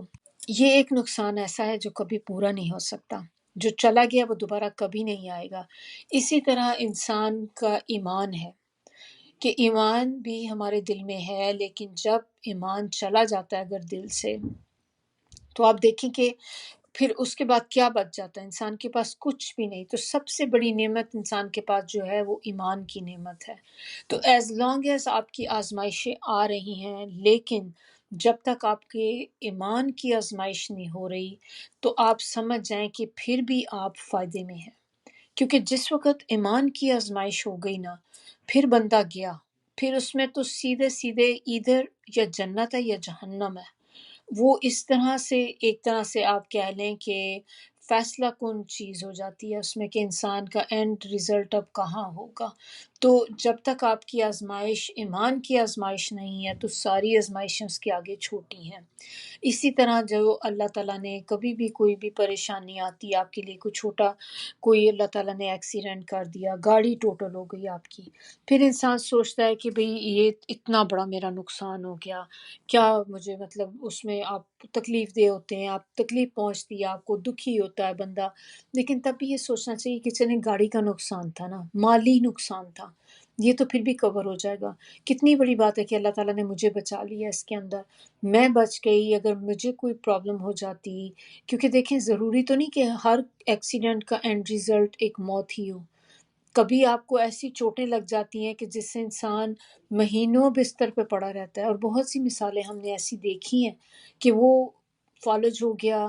یہ ایک نقصان ایسا ہے جو کبھی پورا نہیں ہو سکتا، جو چلا گیا وہ دوبارہ کبھی نہیں آئے گا۔ اسی طرح انسان کا ایمان ہے کہ ایمان بھی ہمارے دل میں ہے، لیکن جب ایمان چلا جاتا ہے اگر دل سے، تو آپ دیکھیں کہ پھر اس کے بعد کیا بچ جاتا ہے؟ انسان کے پاس کچھ بھی نہیں۔ تو سب سے بڑی نعمت انسان کے پاس جو ہے وہ ایمان کی نعمت ہے۔ تو ایز لانگ ایز آپ کی آزمائشیں آ رہی ہیں، لیکن جب تک آپ کے ایمان کی آزمائش نہیں ہو رہی تو آپ سمجھ جائیں کہ پھر بھی آپ فائدے میں ہیں، کیونکہ جس وقت ایمان کی آزمائش ہو گئی نا، پھر بندہ گیا، پھر اس میں تو سیدھے سیدھے ادھر یا جنت ہے یا جہنم ہے۔ وہ اس طرح سے ایک طرح سے آپ کہہ لیں کہ فیصلہ کن چیز ہو جاتی ہے اس میں کہ انسان کا اینڈ رزلٹ اب کہاں ہوگا۔ تو جب تک آپ کی آزمائش ایمان کی آزمائش نہیں ہے تو ساری آزمائشیں اس کے آگے چھوٹی ہیں۔ اسی طرح جو اللہ تعالیٰ نے کبھی بھی کوئی بھی پریشانی آتی ہے آپ کے لیے، کوئی چھوٹا کوئی اللہ تعالیٰ نے ایکسیڈنٹ کر دیا، گاڑی ٹوٹل ہو گئی آپ کی، پھر انسان سوچتا ہے کہ بھئی یہ اتنا بڑا میرا نقصان ہو گیا، کیا مجھے مطلب اس میں آپ تکلیف دہ ہوتے ہیں، آپ تکلیف پہنچتی ہے آپ کو، دکھی ہوتا ہے بندہ، لیکن تب بھی یہ سوچنا چاہیے کہ چلیں گاڑی کا نقصان تھا نا، مالی نقصان تھا، یہ تو پھر بھی کور ہو جائے گا۔ کتنی بڑی بات ہے کہ اللہ تعالیٰ نے مجھے بچا لیا اس کے اندر، میں بچ گئی، اگر مجھے کوئی پرابلم ہو جاتی، کیونکہ دیکھیں ضروری تو نہیں کہ ہر ایکسیڈنٹ کا اینڈ ریزلٹ ایک موت ہی ہو، کبھی آپ کو ایسی چوٹیں لگ جاتی ہیں کہ جس سے انسان مہینوں بستر پہ پڑا رہتا ہے، اور بہت سی مثالیں ہم نے ایسی دیکھی ہیں کہ وہ فالج ہو گیا،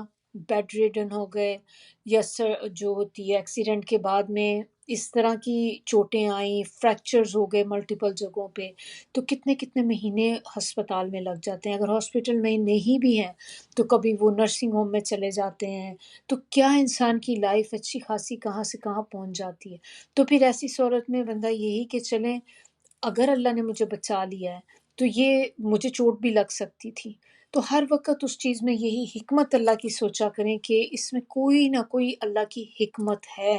بیڈ ریڈن ہو گئے، یا جو ہوتی ہے ایکسیڈنٹ کے بعد میں اس طرح کی چوٹیں آئیں، فریکچرز ہو گئے ملٹیپل جگہوں پہ، تو کتنے کتنے مہینے ہسپتال میں لگ جاتے ہیں۔ اگر ہاسپٹل میں نہیں بھی ہیں تو کبھی وہ نرسنگ ہوم میں چلے جاتے ہیں، تو کیا انسان کی لائف اچھی خاصی کہاں سے کہاں پہنچ جاتی ہے۔ تو پھر ایسی صورت میں بندہ یہی کہ چلیں اگر اللہ نے مجھے بچا لیا ہے تو یہ مجھے چوٹ بھی لگ سکتی تھی، تو ہر وقت اس چیز میں یہی حکمت اللہ کی سوچا کریں کہ اس میں کوئی نہ کوئی اللہ کی حکمت ہے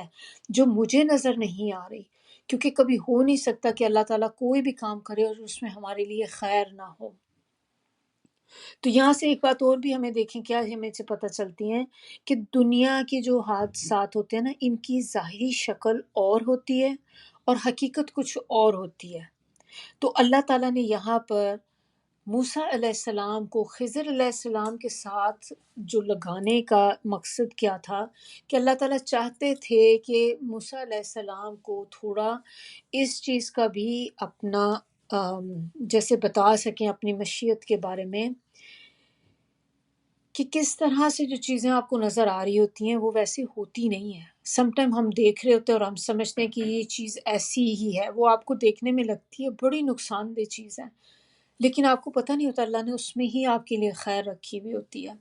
جو مجھے نظر نہیں آ رہی، کیونکہ کبھی ہو نہیں سکتا کہ اللہ تعالیٰ کوئی بھی کام کرے اور اس میں ہمارے لیے خیر نہ ہو۔ تو یہاں سے ایک بات اور بھی ہمیں دیکھیں، کیا ہمیں سے پتہ چلتی ہیں کہ دنیا کے جو حادثات ہوتے ہیں نا، ان کی ظاہری شکل اور ہوتی ہے اور حقیقت کچھ اور ہوتی ہے۔ تو اللہ تعالیٰ نے یہاں پر موسیٰ علیہ السلام کو خضر علیہ السلام کے ساتھ جو لگانے کا مقصد کیا تھا کہ اللہ تعالیٰ چاہتے تھے کہ موسیٰ علیہ السلام کو تھوڑا اس چیز کا بھی اپنا جیسے بتا سکیں اپنی مشیت کے بارے میں، کہ کس طرح سے جو چیزیں آپ کو نظر آ رہی ہوتی ہیں وہ ویسے ہوتی نہیں ہیں۔ سم ٹائم ہم دیکھ رہے ہوتے ہیں اور ہم سمجھتے ہیں کہ یہ چیز ایسی ہی ہے، وہ آپ کو دیکھنے میں لگتی ہے بڑی نقصان دہ چیز ہے، لیکن آپ کو پتہ نہیں ہوتا اللہ نے اس میں ہی آپ کے لیے خیر رکھی ہوئی ہوتی ہے۔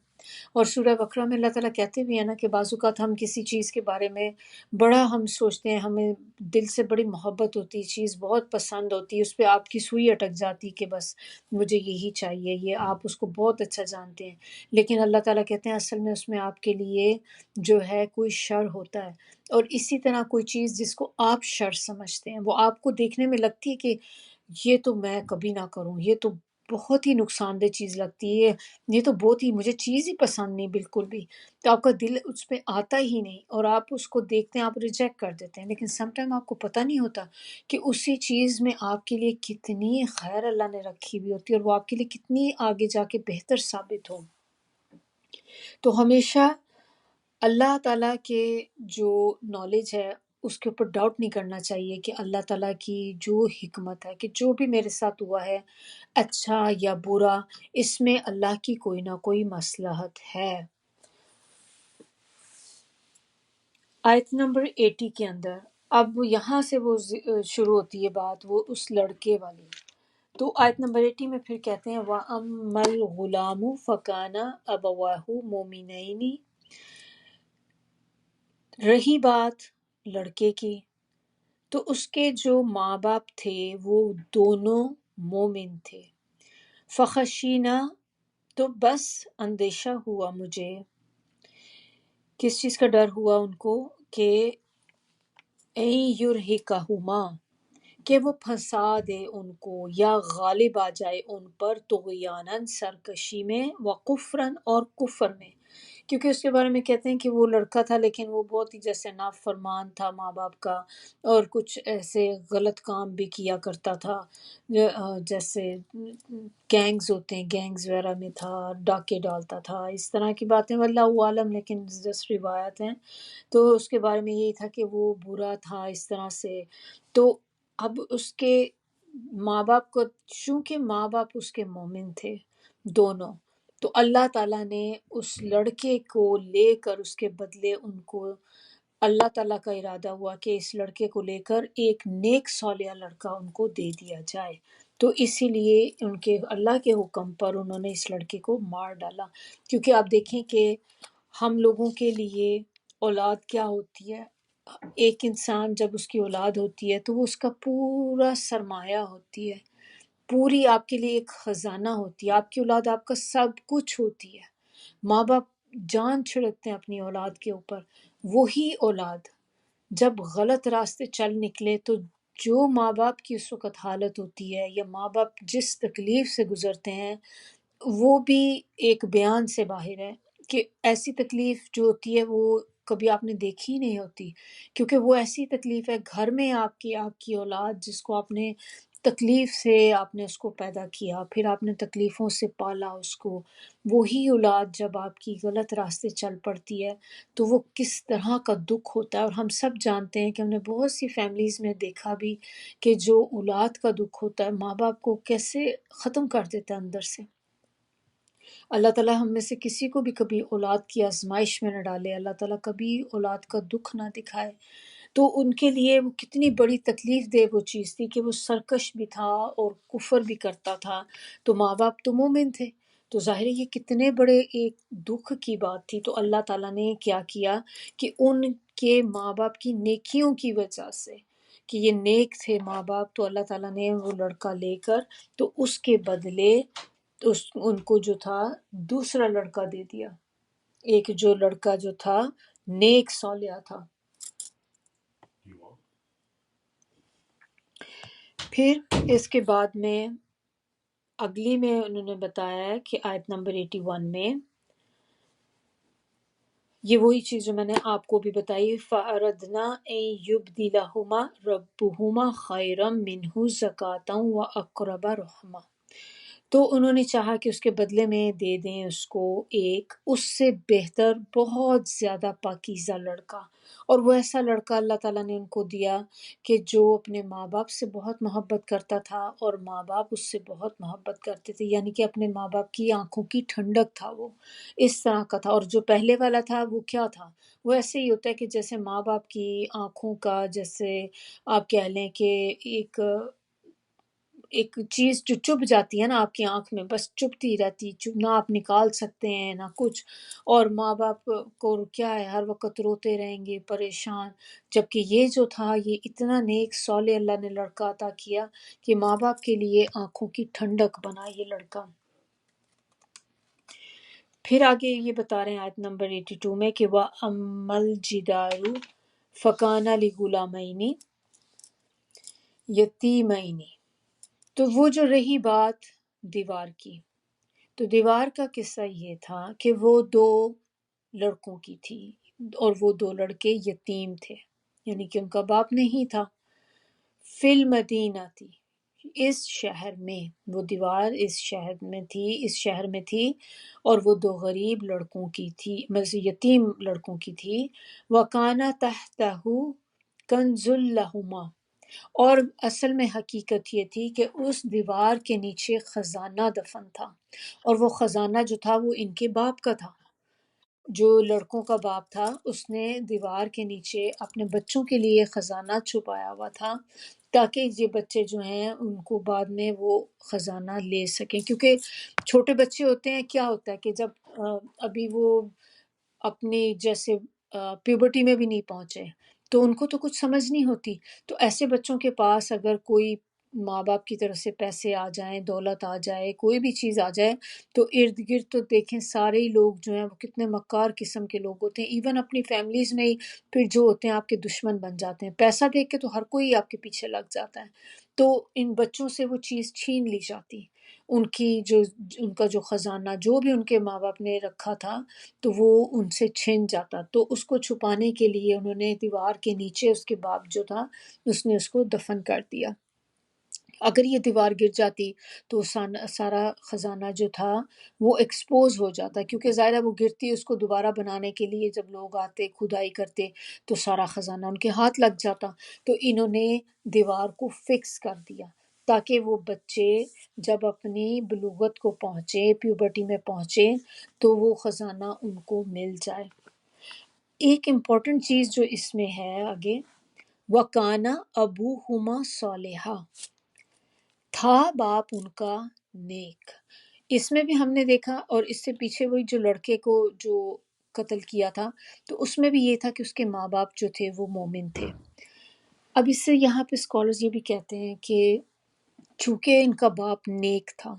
اور سورہ بقرہ میں اللہ تعالیٰ کہتے بھی ہیں نا کہ بعض اوقات ہم کسی چیز کے بارے میں بڑا ہم سوچتے ہیں، ہمیں دل سے بڑی محبت ہوتی ہے، چیز بہت پسند ہوتی ہے، اس پہ آپ کی سوئی اٹک جاتی کہ بس مجھے یہی چاہیے، یہ آپ اس کو بہت اچھا جانتے ہیں، لیکن اللہ تعالیٰ کہتے ہیں اصل میں اس میں آپ کے لیے جو ہے کوئی شر ہوتا ہے۔ اور اسی طرح کوئی چیز جس کو آپ شر سمجھتے ہیں وہ آپ کو دیکھنے میں لگتی ہے کہ یہ تو میں کبھی نہ کروں، یہ تو بہت ہی نقصان دہ چیز لگتی ہے، یہ تو بہت ہی مجھے چیز ہی پسند نہیں بالکل بھی، تو آپ کا دل اس پہ آتا ہی نہیں اور آپ اس کو دیکھتے ہیں، آپ ریجیکٹ کر دیتے ہیں، لیکن سم ٹائم آپ کو پتہ نہیں ہوتا کہ اسی چیز میں آپ کے لیے کتنی خیر اللہ نے رکھی ہوئی ہوتی ہے اور وہ آپ کے لیے کتنی آگے جا کے بہتر ثابت ہو۔ تو ہمیشہ اللہ تعالیٰ کے جو نالج ہے اس کے اوپر ڈاؤٹ نہیں کرنا چاہیے کہ اللہ تعالیٰ کی جو حکمت ہے کہ جو بھی میرے ساتھ ہوا ہے اچھا یا برا، اس میں اللہ کی کوئی نہ کوئی مصلحت ہے۔ آیت نمبر 80 کے اندر اب یہاں سے وہ شروع ہوتی ہے بات وہ اس لڑکے والی۔ تو آیت نمبر 80 میں پھر کہتے ہیں وَأَمَّا الْغُلَامُ فَكَانَ أَبَوَاهُ مُؤْمِنَيْنِ، رہی بات لڑکے کی تو اس کے جو ماں باپ تھے وہ دونوں مومن تھے۔ فخشینا، تو بس اندیشہ ہوا مجھے، کس چیز کا ڈر ہوا ان کو کہ این یرہقہما، کہ وہ پھنسا دے ان کو یا غالب آ جائے ان پر طغیاناً سرکشی میں، وقفراً اور کفر میں، کیونکہ اس کے بارے میں کہتے ہیں کہ وہ لڑکا تھا لیکن وہ بہت ہی جیسے نافرمان تھا ماں باپ کا، اور کچھ ایسے غلط کام بھی کیا کرتا تھا، جیسے گینگز ہوتے ہیں، گینگز وغیرہ میں تھا، ڈاکے ڈالتا تھا، اس طرح کی باتیں واللہ عالم، لیکن جسٹ روایت ہیں۔ تو اس کے بارے میں یہی تھا کہ وہ برا تھا اس طرح سے۔ تو اب اس کے ماں باپ کو، چونکہ ماں باپ اس کے مومن تھے دونوں، تو اللہ تعالیٰ نے اس لڑکے کو لے کر اس کے بدلے ان کو، اللہ تعالیٰ کا ارادہ ہوا کہ اس لڑکے کو لے کر ایک نیک صالح لڑکا ان کو دے دیا جائے، تو اسی لیے ان کے اللہ کے حکم پر انہوں نے اس لڑکے کو مار ڈالا۔ کیونکہ آپ دیکھیں کہ ہم لوگوں کے لیے اولاد کیا ہوتی ہے؟ ایک انسان جب اس کی اولاد ہوتی ہے تو وہ اس کا پورا سرمایہ ہوتی ہے، پوری آپ کے لیے ایک خزانہ ہوتی ہے، آپ کی اولاد آپ کا سب کچھ ہوتی ہے۔ ماں باپ جان چھڑکتے ہیں اپنی اولاد کے اوپر، وہی اولاد جب غلط راستے چل نکلے تو جو ماں باپ کی اس وقت حالت ہوتی ہے، یا ماں باپ جس تکلیف سے گزرتے ہیں، وہ بھی ایک بیان سے باہر ہے، کہ ایسی تکلیف جو ہوتی ہے وہ کبھی آپ نے دیکھی ہی نہیں ہوتی، کیونکہ وہ ایسی تکلیف ہے گھر میں آپ کی اولاد جس کو آپ نے تکلیف سے آپ نے اس کو پیدا کیا، پھر آپ نے تکلیفوں سے پالا اس کو، وہی اولاد جب آپ کی غلط راستے چل پڑتی ہے تو وہ کس طرح کا دکھ ہوتا ہے۔ اور ہم سب جانتے ہیں کہ ہم نے بہت سی فیملیز میں دیکھا بھی کہ جو اولاد کا دکھ ہوتا ہے ماں باپ کو کیسے ختم کر دیتا ہے اندر سے۔ اللہ تعالیٰ ہم میں سے کسی کو بھی کبھی اولاد کی آزمائش میں نہ ڈالے، اللہ تعالیٰ کبھی اولاد کا دکھ نہ دکھائے۔ تو ان کے لیے وہ کتنی بڑی تکلیف دہ وہ چیز تھی کہ وہ سرکش بھی تھا اور کفر بھی کرتا تھا، تو ماں باپ تو مومن تھے، تو ظاہر ہے یہ کتنے بڑے ایک دکھ کی بات تھی۔ تو اللہ تعالیٰ نے کیا کیا کہ ان کے ماں باپ کی نیکیوں کی وجہ سے، کہ یہ نیک تھے ماں باپ، تو اللہ تعالیٰ نے وہ لڑکا لے کر تو اس کے بدلے ان کو جو تھا دوسرا لڑکا دے دیا، ایک جو لڑکا جو تھا نیک صالح تھا۔ پھر اس کے بعد میں اگلی میں انہوں نے بتایا ہے کہ آیت نمبر 81 میں یہ وہی چیز جو میں نے آپ کو بھی بتائی، فَأَرَدْنَا أَن يُبْدِلَهُمَا رَبُّهُمَا خَيْرًا مِّنْهُ زَكَاةً وَأَقْرَبَ رُحْمًا۔ تو انہوں نے چاہا کہ اس کے بدلے میں دے دیں اس کو ایک اس سے بہتر بہت زیادہ پاکیزہ لڑکا، اور وہ ایسا لڑکا اللہ تعالیٰ نے ان کو دیا کہ جو اپنے ماں باپ سے بہت محبت کرتا تھا اور ماں باپ اس سے بہت محبت کرتے تھے، یعنی کہ اپنے ماں باپ کی آنکھوں کی ٹھنڈک تھا، وہ اس طرح کا تھا۔ اور جو پہلے والا تھا وہ کیا تھا؟ وہ ایسے ہی ہوتا ہے کہ جیسے ماں باپ کی آنکھوں کا، جیسے آپ کہہ لیں کہ ایک چیز جو چبھ جاتی ہے نا آپ کی آنکھ میں، بس چبھتی رہتی، نہ آپ نکال سکتے ہیں نہ کچھ، اور ماں باپ کو کیا ہے ہر وقت روتے رہیں گے پریشان، جبکہ یہ جو تھا یہ اتنا نیک صالح اللہ نے لڑکا عطا کیا کہ ماں باپ کے لیے آنکھوں کی ٹھنڈک بنا یہ لڑکا۔ پھر آگے یہ بتا رہے ہیں آیت نمبر 82 میں کہ وَأَمَّا الْجِدَارُ فَكَانَ لِغُلَامَيْنِ يَتِيمَيْنِ۔ تو وہ جو رہی بات دیوار کی، تو دیوار کا قصہ یہ تھا کہ وہ دو لڑکوں کی تھی، اور وہ دو لڑکے یتیم تھے، یعنی کہ ان کا باپ نہیں تھا۔ فی المدینہ تھی، اس شہر میں، وہ دیوار اس شہر میں تھی، اور وہ دو غریب لڑکوں کی تھی، مطلب یتیم لڑکوں کی تھی۔ وَكَانَ تَحْتَهُ كَنْزٌ لَهُمَا، اور اصل میں حقیقت یہ تھی کہ اس دیوار کے نیچے خزانہ دفن تھا، اور وہ خزانہ جو تھا وہ ان کے باپ کا تھا۔ جو لڑکوں کا باپ تھا اس نے دیوار کے نیچے اپنے بچوں کے لیے خزانہ چھپایا ہوا تھا، تاکہ یہ بچے جو ہیں ان کو بعد میں وہ خزانہ لے سکیں، کیونکہ چھوٹے بچے ہوتے ہیں، کیا ہوتا ہے کہ جب ابھی وہ اپنی جیسے پیوبرٹی میں بھی نہیں پہنچے تو ان کو تو کچھ سمجھ نہیں ہوتی، تو ایسے بچوں کے پاس اگر کوئی ماں باپ کی طرف سے پیسے آ جائیں، دولت آ جائے، کوئی بھی چیز آ جائے، تو ارد گرد تو دیکھیں سارے ہی لوگ جو ہیں وہ کتنے مکار قسم کے لوگ ہوتے ہیں، ایون اپنی فیملیز میں ہی پھر جو ہوتے ہیں آپ کے دشمن بن جاتے ہیں، پیسہ دیکھ کے تو ہر کوئی آپ کے پیچھے لگ جاتا ہے۔ تو ان بچوں سے وہ چیز چھین لی جاتی، ان کا جو خزانہ جو بھی ان کے ماں باپ نے رکھا تھا تو وہ ان سے چھن جاتا، تو اس کو چھپانے کے لیے انہوں نے دیوار کے نیچے اس کے باپ جو تھا اس نے اس کو دفن کر دیا۔ اگر یہ دیوار گر جاتی تو سارا خزانہ جو تھا وہ ایکسپوز ہو جاتا، کیونکہ ظاہر ہے وہ گرتی، اس کو دوبارہ بنانے کے لیے جب لوگ آتے کھدائی کرتے تو سارا خزانہ ان کے ہاتھ لگ جاتا، تو انہوں نے دیوار کو فکس کر دیا تاکہ وہ بچے جب اپنی بلوغت کو پہنچے، پیوبرٹی میں پہنچے، تو وہ خزانہ ان کو مل جائے۔ ایک امپورٹنٹ چیز جو اس میں ہے آگے، وَكَانَ أَبُوهُمَا صَالِحًا، تھا باپ ان کا نیک۔ اس میں بھی ہم نے دیکھا، اور اس سے پیچھے وہی جو لڑکے کو جو قتل کیا تھا، تو اس میں بھی یہ تھا کہ اس کے ماں باپ جو تھے وہ مومن تھے۔ اب اس سے یہاں پہ اسکالرز یہ بھی کہتے ہیں کہ چونکہ ان کا باپ نیک تھا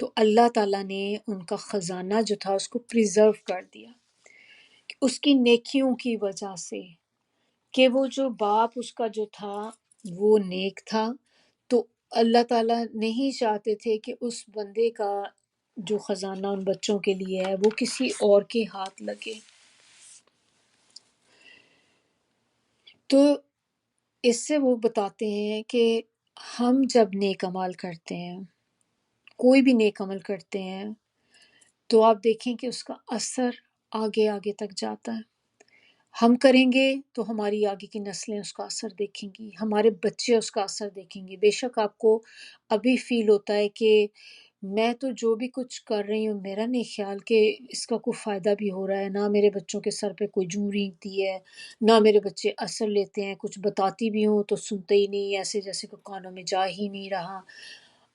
تو اللہ تعالیٰ نے ان کا خزانہ جو تھا اس کو پریزرو کر دیا اس کی نیکیوں کی وجہ سے، کہ وہ جو باپ اس کا جو تھا وہ نیک تھا، تو اللہ تعالیٰ نہیں چاہتے تھے کہ اس بندے کا جو خزانہ ان بچوں کے لیے ہے وہ کسی اور کے ہاتھ لگے۔ تو اس سے وہ بتاتے ہیں کہ ہم جب نیک عمل کرتے ہیں، کوئی بھی نیک عمل کرتے ہیں، تو آپ دیکھیں کہ اس کا اثر آگے آگے تک جاتا ہے۔ ہم کریں گے تو ہماری آگے کی نسلیں اس کا اثر دیکھیں گی، ہمارے بچے اس کا اثر دیکھیں گے۔ بے شک آپ کو ابھی فیل ہوتا ہے کہ میں تو جو بھی کچھ کر رہی ہوں میرا نہیں خیال کہ اس کا کوئی فائدہ بھی ہو رہا ہے، نہ میرے بچوں کے سر پہ کوئی جوں رینگتی ہے، نہ میرے بچے اثر لیتے ہیں، کچھ بتاتی بھی ہوں تو سنتے ہی نہیں، ایسے جیسے کہ کانوں میں جا ہی نہیں رہا۔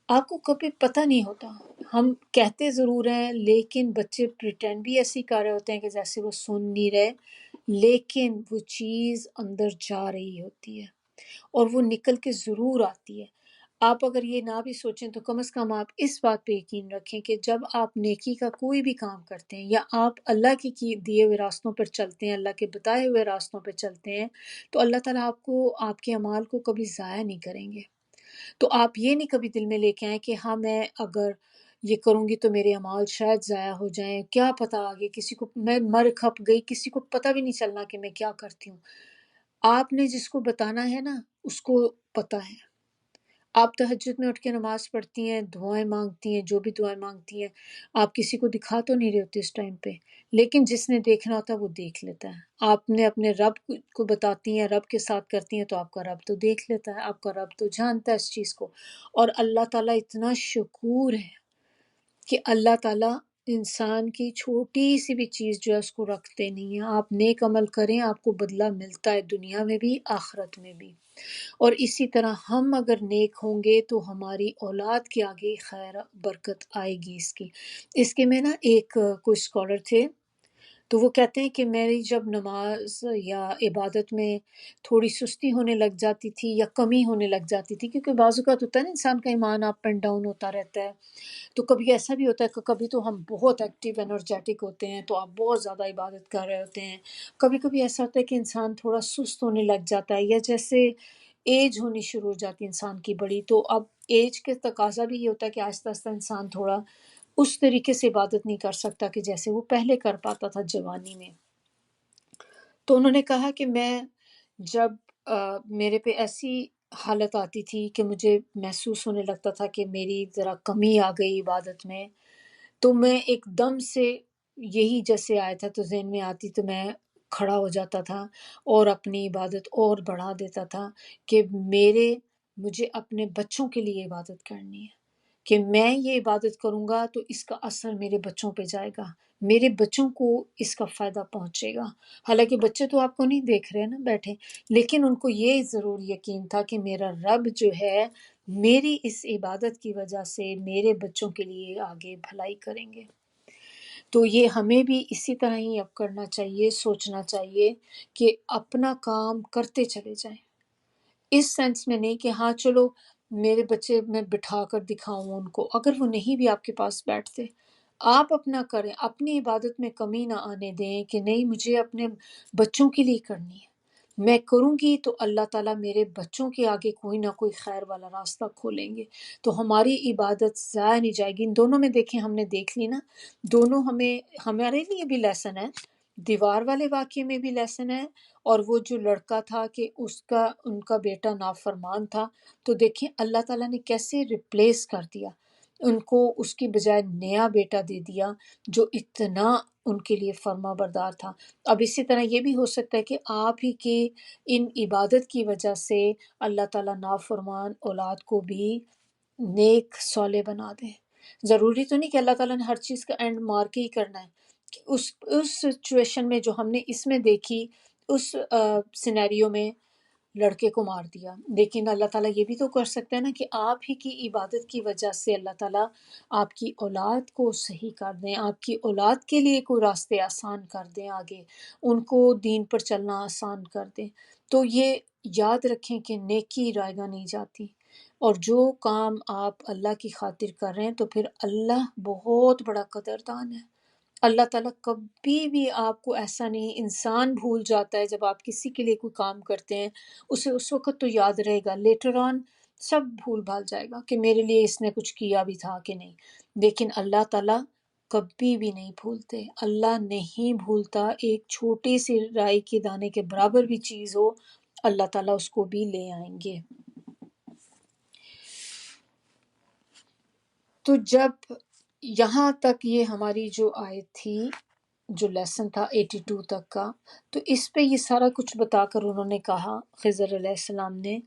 آپ کو کبھی پتہ نہیں ہوتا، ہم کہتے ضرور ہیں لیکن بچے پریٹینڈ بھی ایسی کر رہے ہوتے ہیں کہ جیسے وہ سن نہیں رہے، لیکن وہ چیز اندر جا رہی ہوتی ہے اور وہ نکل کے ضرور آتی ہے۔ آپ اگر یہ نہ بھی سوچیں تو کم از کم آپ اس بات پہ یقین رکھیں کہ جب آپ نیکی کا کوئی بھی کام کرتے ہیں یا آپ اللہ کے دیے ہوئے راستوں پر چلتے ہیں، اللہ کے بتائے ہوئے راستوں پہ چلتے ہیں، تو اللہ تعالیٰ آپ کو آپ کے اعمال کو کبھی ضائع نہیں کریں گے۔ تو آپ یہ نہیں کبھی دل میں لے کے آئیں کہ ہاں میں اگر یہ کروں گی تو میرے اعمال شاید ضائع ہو جائیں، کیا پتہ آگے کسی کو میں مر کھپ گئی، کسی کو پتہ بھی نہیں چلنا کہ میں کیا کرتی ہوں۔ آپ نے جس کو بتانا ہے نا اس کو پتہ ہے۔ آپ تہجد میں اٹھ کے نماز پڑھتی ہیں، دعائیں مانگتی ہیں، جو بھی دعائیں مانگتی ہیں، آپ کسی کو دکھا تو نہیں رہے ہوتے اس ٹائم پہ، لیکن جس نے دیکھنا ہوتا ہے وہ دیکھ لیتا ہے۔ آپ نے اپنے رب کو بتاتی ہیں، رب کے ساتھ کرتی ہیں، تو آپ کا رب تو دیکھ لیتا ہے، آپ کا رب تو جانتا ہے اس چیز کو۔ اور اللہ تعالیٰ اتنا شکور ہے کہ اللہ تعالیٰ انسان کی چھوٹی سی بھی چیز جو ہے اس کو رکھتے نہیں ہیں۔ آپ نیک عمل کریں، آپ کو بدلہ ملتا ہے دنیا میں بھی آخرت میں بھی۔ اور اسی طرح ہم اگر نیک ہوں گے تو ہماری اولاد کے آگے خیر برکت آئے گی اس کے میں نا ایک کوئی اسکالر تھے، تو وہ کہتے ہیں کہ میری جب نماز یا عبادت میں تھوڑی سستی ہونے لگ جاتی تھی یا کمی ہونے لگ جاتی تھی، کیونکہ بعض اوقات ہوتا ہے نا انسان کا ایمان اپ اینڈ ڈاؤن ہوتا رہتا ہے، تو کبھی ایسا بھی ہوتا ہے کہ کبھی تو ہم بہت ایکٹیو انرجیٹک ہوتے ہیں تو آپ بہت زیادہ عبادت کر رہے ہوتے ہیں، کبھی کبھی ایسا ہوتا ہے کہ انسان تھوڑا سست ہونے لگ جاتا ہے، یا جیسے ایج ہونی شروع ہو جاتی ہے انسان کی بڑی، تو اب ایج کے تقاضا بھی یہ ہوتا ہے کہ آہستہ آہستہ انسان تھوڑا اس طریقے سے عبادت نہیں کر سکتا کہ جیسے وہ پہلے کر پاتا تھا جوانی میں۔ تو انہوں نے کہا کہ میں جب میرے پہ ایسی حالت آتی تھی کہ مجھے محسوس ہونے لگتا تھا کہ میری ذرا کمی آ گئی عبادت میں، تو میں ایک دم سے یہی جیسے آیا تھا تو ذہن میں آتی تو میں کھڑا ہو جاتا تھا اور اپنی عبادت اور بڑھا دیتا تھا کہ مجھے اپنے بچوں کے لیے عبادت کرنی ہے، کہ میں یہ عبادت کروں گا تو اس کا اثر میرے بچوں پہ جائے گا، میرے بچوں کو اس کا فائدہ پہنچے گا۔ حالانکہ بچے تو آپ کو نہیں دیکھ رہے نا بیٹھے، لیکن ان کو یہ ضرور یقین تھا کہ میرا رب جو ہے میری اس عبادت کی وجہ سے میرے بچوں کے لیے آگے بھلائی کریں گے۔ تو یہ ہمیں بھی اسی طرح ہی اب کرنا چاہیے، سوچنا چاہیے کہ اپنا کام کرتے چلے جائیں، اس سینس میں نہیں کہ ہاں چلو میرے بچے میں بٹھا کر دکھاؤں ان کو، اگر وہ نہیں بھی آپ کے پاس بیٹھتے آپ اپنا کریں، اپنی عبادت میں کمی نہ آنے دیں کہ نہیں مجھے اپنے بچوں کے لیے کرنی ہے، میں کروں گی تو اللہ تعالیٰ میرے بچوں کے آگے کوئی نہ کوئی خیر والا راستہ کھولیں گے، تو ہماری عبادت ضائع نہیں جائے گی۔ ان دونوں میں دیکھیں ہم نے دیکھ لی نا، دونوں ہمارے لیے بھی لیسن ہے، دیوار والے واقعے میں بھی لیسن ہے، اور وہ جو لڑکا تھا کہ ان کا بیٹا نافرمان تھا، تو دیکھیں اللہ تعالیٰ نے کیسے ریپلیس کر دیا، ان کو اس کی بجائے نیا بیٹا دے دیا جو اتنا ان کے لیے فرما بردار تھا۔ اب اسی طرح یہ بھی ہو سکتا ہے کہ آپ ہی کے ان عبادت کی وجہ سے اللہ تعالیٰ نافرمان اولاد کو بھی نیک صالح بنا دے۔ ضروری تو نہیں کہ اللہ تعالیٰ نے ہر چیز کا اینڈ مار کے ہی کرنا ہے، کہ اس سچویشن میں جو ہم نے اس میں دیکھی، اس سینیریو میں لڑکے کو مار دیا، لیکن اللہ تعالیٰ یہ بھی تو کر سکتا ہے نا کہ آپ ہی کی عبادت کی وجہ سے اللہ تعالیٰ آپ کی اولاد کو صحیح کر دیں، آپ کی اولاد کے لیے کوئی راستے آسان کر دیں، آگے ان کو دین پر چلنا آسان کر دیں۔ تو یہ یاد رکھیں کہ نیکی رائیگاں نہیں جاتی، اور جو کام آپ اللہ کی خاطر کر رہے ہیں تو پھر اللہ بہت بڑا قدردان ہے۔ اللہ تعالیٰ کبھی بھی آپ کو ایسا نہیں، انسان بھول جاتا ہے جب آپ کسی کے لیے کوئی کام کرتے ہیں، اسے اس وقت تو یاد رہے گا، لیٹر آن سب بھول بھال جائے گا کہ میرے لیے اس نے کچھ کیا بھی تھا کہ نہیں۔ لیکن اللہ تعالیٰ کبھی بھی نہیں بھولتے، اللہ نہیں بھولتا، ایک چھوٹی سی رائی کے دانے کے برابر بھی چیز ہو اللہ تعالیٰ اس کو بھی لے آئیں گے۔ تو جب یہاں تک یہ ہماری جو آیت تھی، جو لیسن تھا 82 تک کا، تو اس پہ یہ سارا کچھ بتا کر انہوں نے کہا، خضر علیہ السلام نے،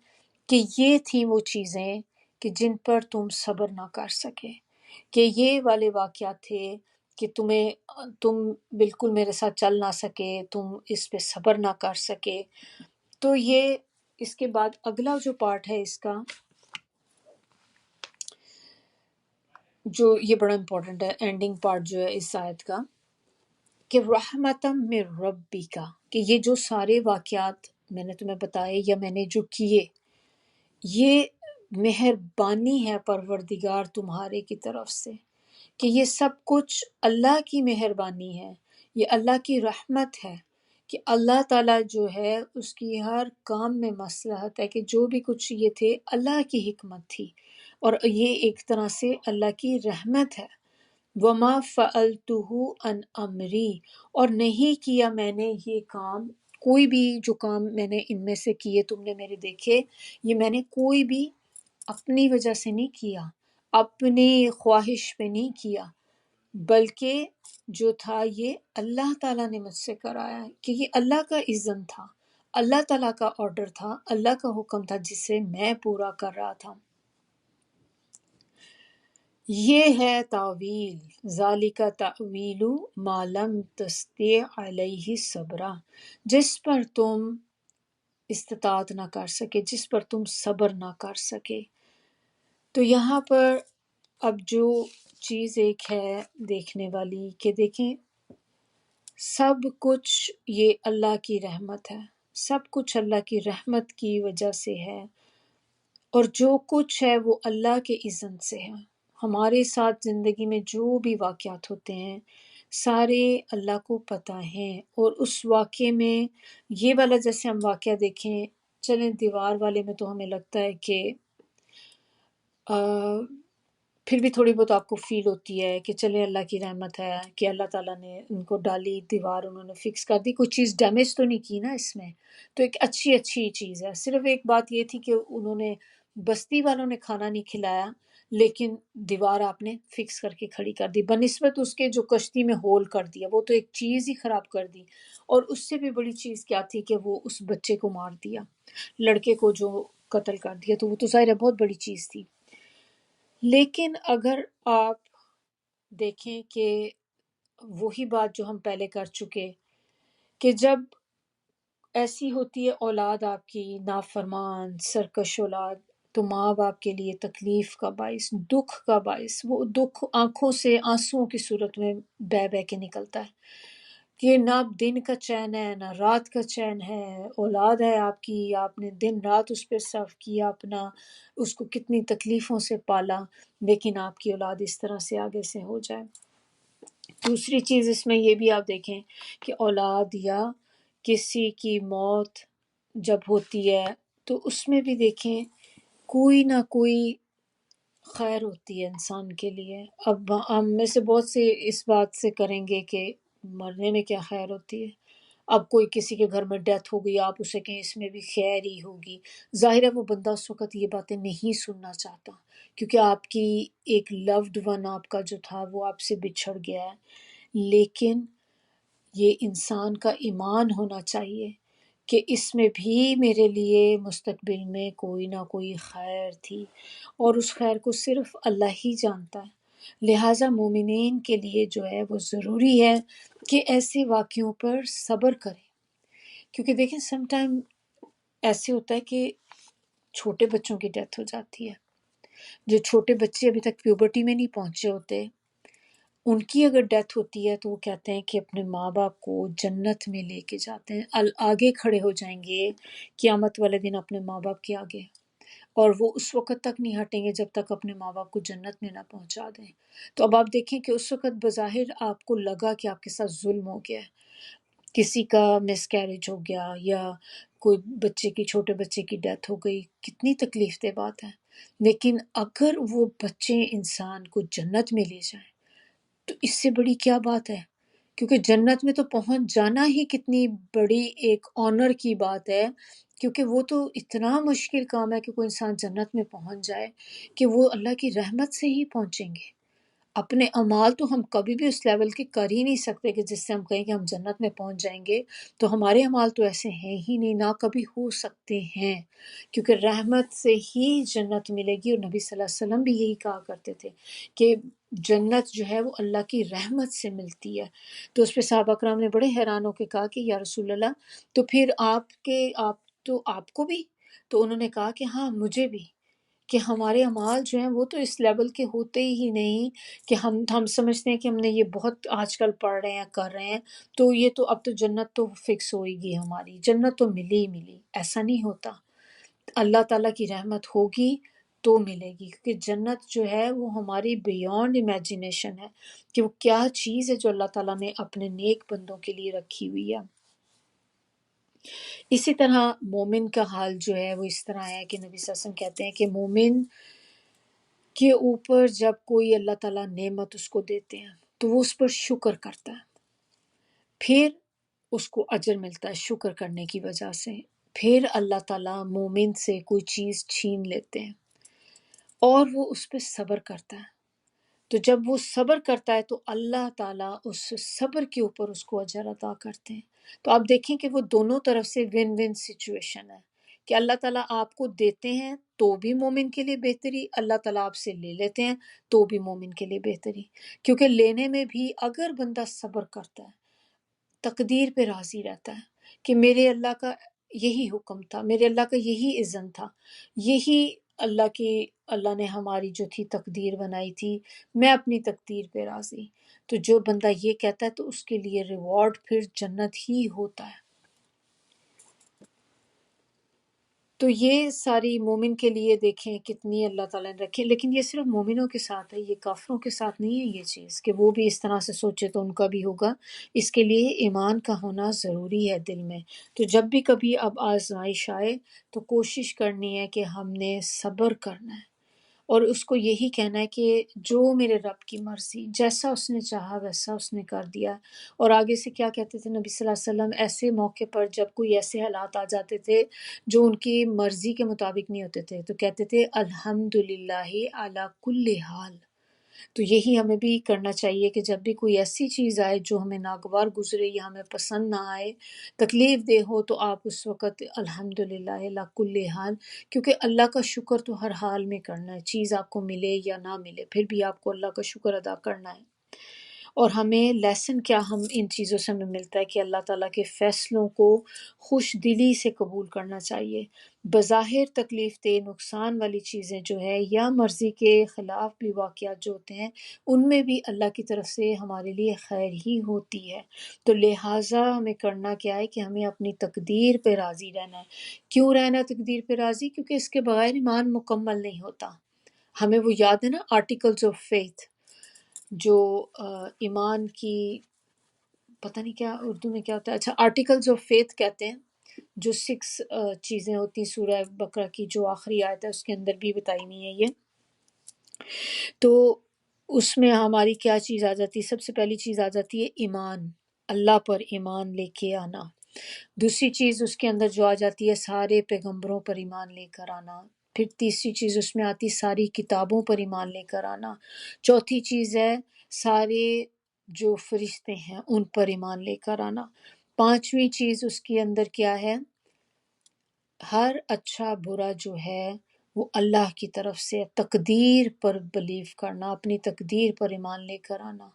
کہ یہ تھی وہ چیزیں کہ جن پر تم صبر نہ کر سکے، کہ یہ والے واقعات تھے کہ تم بالکل میرے ساتھ چل نہ سکے، تم اس پہ صبر نہ کر سکے۔ تو یہ اس کے بعد اگلا جو پارٹ ہے اس کا، جو یہ بڑا امپورٹنٹ ہے، اینڈنگ پارٹ جو ہے اس آیت کا، کہ رحمتم من ربی کا، کہ یہ جو سارے واقعات میں نے تمہیں بتائے یا میں نے جو کیے، یہ مہربانی ہے پروردگار تمہارے کی طرف سے، کہ یہ سب کچھ اللہ کی مہربانی ہے، یہ اللہ کی رحمت ہے، کہ اللہ تعالیٰ جو ہے اس کی ہر کام میں مصلحت ہے، کہ جو بھی کچھ یہ تھے اللہ کی حکمت تھی، اور یہ ایک طرح سے اللہ کی رحمت ہے۔ وما فعلتہ عن امری، اور نہیں کیا میں نے یہ کام، کوئی بھی جو کام میں نے ان میں سے کیے تم نے میرے دیکھے، یہ میں نے کوئی بھی اپنی وجہ سے نہیں کیا، اپنی خواہش پہ نہیں کیا، بلکہ جو تھا یہ اللہ تعالیٰ نے مجھ سے کرایا ہے، کہ یہ اللہ کا اذن تھا، اللہ تعالیٰ کا آرڈر تھا، اللہ کا حکم تھا جسے میں پورا کر رہا تھا۔ یہ ہے تعویل، ذالک تعویل ما لم تستطع علیہ صبرا، جس پر تم استطاعت نہ کر سکے، جس پر تم صبر نہ کر سکے۔ تو یہاں پر اب جو چیز ایک ہے دیکھنے والی، کہ دیکھیں سب کچھ یہ اللہ کی رحمت ہے، سب کچھ اللہ کی رحمت کی وجہ سے ہے، اور جو کچھ ہے وہ اللہ کے اذن سے ہے۔ ہمارے ساتھ زندگی میں جو بھی واقعات ہوتے ہیں سارے اللہ کو پتہ ہیں، اور اس واقعے میں یہ والا جیسے ہم واقعہ دیکھیں، چلیں دیوار والے میں تو ہمیں لگتا ہے کہ پھر بھی تھوڑی بہت آپ کو فیل ہوتی ہے کہ چلیں اللہ کی رحمت ہے کہ اللہ تعالیٰ نے ان کو ڈالی دیوار، انہوں نے فکس کر دی، کوئی چیز ڈیمیج تو نہیں کی نا اس میں، تو ایک اچھی چیز ہے۔ صرف ایک بات یہ تھی کہ انہوں نے بستی والوں نے کھانا نہیں کھلایا، لیکن دیوار آپ نے فکس کر کے کھڑی کر دی، بنسبت اس کے جو کشتی میں ہول کر دیا، وہ تو ایک چیز ہی خراب کر دی۔ اور اس سے بھی بڑی چیز کیا تھی کہ وہ اس بچے کو مار دیا، لڑکے کو جو قتل کر دیا، تو وہ تو ظاہر ہے بہت بڑی چیز تھی۔ لیکن اگر آپ دیکھیں کہ وہی بات جو ہم پہلے کر چکے، کہ جب ایسی ہوتی ہے اولاد آپ کی نافرمان سرکش اولاد، تو ماں باپ کے لیے تکلیف کا باعث، دکھ کا باعث، وہ دکھ آنکھوں سے آنسوؤں کی صورت میں بہہ بہہ کے نکلتا ہے، کہ نہ دن کا چین ہے نہ رات کا چین ہے، اولاد ہے آپ کی، آپ نے دن رات اس پہ صرف کیا اپنا، اس کو کتنی تکلیفوں سے پالا، لیکن آپ کی اولاد اس طرح سے آگے سے ہو جائے۔ دوسری چیز اس میں یہ بھی آپ دیکھیں کہ اولاد یا کسی کی موت جب ہوتی ہے تو اس میں بھی دیکھیں کوئی نہ کوئی خیر ہوتی ہے انسان کے لیے۔ اب ہم میں سے بہت سے اس بات سے کریں گے کہ مرنے میں کیا خیر ہوتی ہے، اب کوئی کسی کے گھر میں ڈیتھ ہو گئی، آپ اسے کہیں اس میں بھی خیر ہی ہوگی، ظاہر ہے وہ بندہ اس وقت یہ باتیں نہیں سننا چاہتا، کیونکہ آپ کی ایک لوڈ ون آپ کا جو تھا وہ آپ سے بچھڑ گیا ہے۔ لیکن یہ انسان کا ایمان ہونا چاہیے کہ اس میں بھی میرے لیے مستقبل میں کوئی نہ کوئی خیر تھی، اور اس خیر کو صرف اللہ ہی جانتا ہے۔ لہٰذا مومنین کے لیے جو ہے وہ ضروری ہے کہ ایسے واقعوں پر صبر کریں، کیونکہ دیکھیں سم ٹائم ایسے ہوتا ہے کہ چھوٹے بچوں کی ڈیتھ ہو جاتی ہے، جو چھوٹے بچے ابھی تک پیوبرٹی میں نہیں پہنچے ہوتے، ان کی اگر ڈیتھ ہوتی ہے تو وہ کہتے ہیں کہ اپنے ماں باپ کو جنت میں لے کے جاتے ہیں، آگے کھڑے ہو جائیں گے قیامت والے دن اپنے ماں باپ کے آگے، اور وہ اس وقت تک نہیں ہٹیں گے جب تک اپنے ماں باپ کو جنت میں نہ پہنچا دیں۔ تو اب آپ دیکھیں کہ اس وقت بظاہر آپ کو لگا کہ آپ کے ساتھ ظلم ہو گیا ہے، کسی کا مس کیریج ہو گیا یا کوئی بچے کی چھوٹے بچے کی ڈیتھ ہو گئی، کتنی تکلیف دہ بات ہے، لیکن اگر وہ بچے انسان کو جنت میں لے جائیں تو اس سے بڑی کیا بات ہے، کیونکہ جنت میں تو پہنچ جانا ہی کتنی بڑی ایک آنر کی بات ہے، کیونکہ وہ تو اتنا مشکل کام ہے کہ کوئی انسان جنت میں پہنچ جائے کہ وہ اللہ کی رحمت سے ہی پہنچیں گے۔ اپنے اعمال تو ہم کبھی بھی اس لیول کے کر ہی نہیں سکتے کہ جس سے ہم کہیں کہ ہم جنت میں پہنچ جائیں گے، تو ہمارے اعمال تو ایسے ہیں ہی نہیں، نہ کبھی ہو سکتے ہیں، کیونکہ رحمت سے ہی جنت ملے گی، اور نبی صلی اللہ علیہ وسلم بھی یہی کہا کرتے تھے کہ جنت جو ہے وہ اللہ کی رحمت سے ملتی ہے۔ تو اس پہ صحابہ کرام نے بڑے حیران ہو کے کہا کہ یا رسول اللہ، تو پھر آپ کو بھی؟ تو انہوں نے کہا کہ ہاں مجھے بھی، کہ ہمارے اعمال جو ہیں وہ تو اس لیول کے ہوتے ہی نہیں کہ ہم سمجھتے ہیں کہ ہم نے یہ بہت آج کل پڑھ رہے ہیں کر رہے ہیں تو یہ تو اب تو جنت تو فکس ہوئے گی، ہماری جنت تو ملی ہی ملی، ایسا نہیں ہوتا۔ اللہ تعالیٰ کی رحمت ہوگی تو ملے گی، کیونکہ جنت جو ہے وہ ہماری بیونڈ امیجینیشن ہے کہ وہ کیا چیز ہے جو اللہ تعالیٰ نے اپنے نیک بندوں کے لیے رکھی ہوئی ہے۔ اسی طرح مومن کا حال جو ہے وہ اس طرح ہے کہ نبی صلی اللہ علیہ وسلم کہتے ہیں کہ مومن کے اوپر جب کوئی اللہ تعالیٰ نعمت اس کو دیتے ہیں تو وہ اس پر شکر کرتا ہے، پھر اس کو اجر ملتا ہے شکر کرنے کی وجہ سے، پھر اللہ تعالیٰ مومن سے کوئی چیز چھین لیتے ہیں اور وہ اس پہ صبر کرتا ہے، تو جب وہ صبر کرتا ہے تو اللہ تعالیٰ اس صبر کے اوپر اس کو اجر عطا کرتے ہیں۔ تو آپ دیکھیں کہ وہ دونوں طرف سے ون ون سچویشن ہے کہ اللہ تعالیٰ آپ کو دیتے ہیں تو بھی مومن کے لیے بہتری، اللہ تعالیٰ آپ سے لے لیتے ہیں تو بھی مومن کے لیے بہتری، کیونکہ لینے میں بھی اگر بندہ صبر کرتا ہے، تقدیر پہ راضی رہتا ہے کہ میرے اللہ کا یہی حکم تھا، میرے اللہ کا یہی اذن تھا، یہی اللہ نے ہماری جو تھی تقدیر بنائی تھی، میں اپنی تقدیر پہ راضی، تو جو بندہ یہ کہتا ہے تو اس کے لیے ریوارڈ پھر جنت ہی ہوتا ہے۔ تو یہ ساری مومن کے لیے دیکھیں کتنی اللہ تعالیٰ نے رکھی، لیکن یہ صرف مومنوں کے ساتھ ہے، یہ کافروں کے ساتھ نہیں ہے یہ چیز کہ وہ بھی اس طرح سے سوچے تو ان کا بھی ہوگا۔ اس کے لیے ایمان کا ہونا ضروری ہے دل میں۔ تو جب بھی کبھی اب آزمائش آئے تو کوشش کرنی ہے کہ ہم نے صبر کرنا ہے اور اس کو یہی کہنا ہے کہ جو میرے رب کی مرضی، جیسا اس نے چاہا ویسا اس نے کر دیا۔ اور آگے سے کیا کہتے تھے نبی صلی اللہ علیہ وسلم ایسے موقع پر جب کوئی ایسے حالات آ جاتے تھے جو ان کی مرضی کے مطابق نہیں ہوتے تھے تو کہتے تھے الحمدللہ علی کل حال۔ تو یہی ہمیں بھی کرنا چاہیے کہ جب بھی کوئی ایسی چیز آئے جو ہمیں ناگوار گزرے یا ہمیں پسند نہ آئے، تکلیف دہ ہو، تو آپ اس وقت الحمدللہ علی کل حال، کیونکہ اللہ کا شکر تو ہر حال میں کرنا ہے، چیز آپ کو ملے یا نہ ملے پھر بھی آپ کو اللہ کا شکر ادا کرنا ہے۔ اور ہمیں لیسن کیا ہم ان چیزوں سے ہمیں ملتا ہے کہ اللہ تعالیٰ کے فیصلوں کو خوش دلی سے قبول کرنا چاہیے، بظاہر تکلیف دہ نقصان والی چیزیں جو ہے یا مرضی کے خلاف بھی واقعات جو ہوتے ہیں ان میں بھی اللہ کی طرف سے ہمارے لیے خیر ہی ہوتی ہے۔ تو لہٰذا ہمیں کرنا کیا ہے کہ ہمیں اپنی تقدیر پہ راضی رہنا ہے۔ کیوں رہنا ہے تقدیر پہ راضی؟ کیونکہ اس کے بغیر ایمان مکمل نہیں ہوتا۔ ہمیں وہ یاد ہے نا آرٹیکلز آف فیتھ، جو ایمان کی پتہ نہیں کیا اردو میں کیا ہوتا ہے، اچھا آرٹیکلز آف فیتھ کہتے ہیں، جو 6 چیزیں ہوتی ہیں سورہ بقرہ کی جو آخری آیت ہے اس کے اندر بھی بتائی نہیں ہے یہ۔ تو اس میں ہماری کیا چیز آ جاتی ہے؟ سب سے پہلی چیز آ جاتی ہے ایمان، اللہ پر ایمان لے کے آنا۔ دوسری چیز اس کے اندر جو آ جاتی ہے سارے پیغمبروں پر ایمان لے کر آنا۔ پھر تیسری چیز اس میں آتی ساری کتابوں پر ایمان لے کر آنا۔ چوتھی چیز ہے سارے جو فرشتے ہیں ان پر ایمان لے کر آنا۔ پانچویں چیز اس کے اندر کیا ہے؟ ہر اچھا برا جو ہے وہ اللہ کی طرف سے، تقدیر پر بلیو کرنا، اپنی تقدیر پر ایمان لے کر آنا۔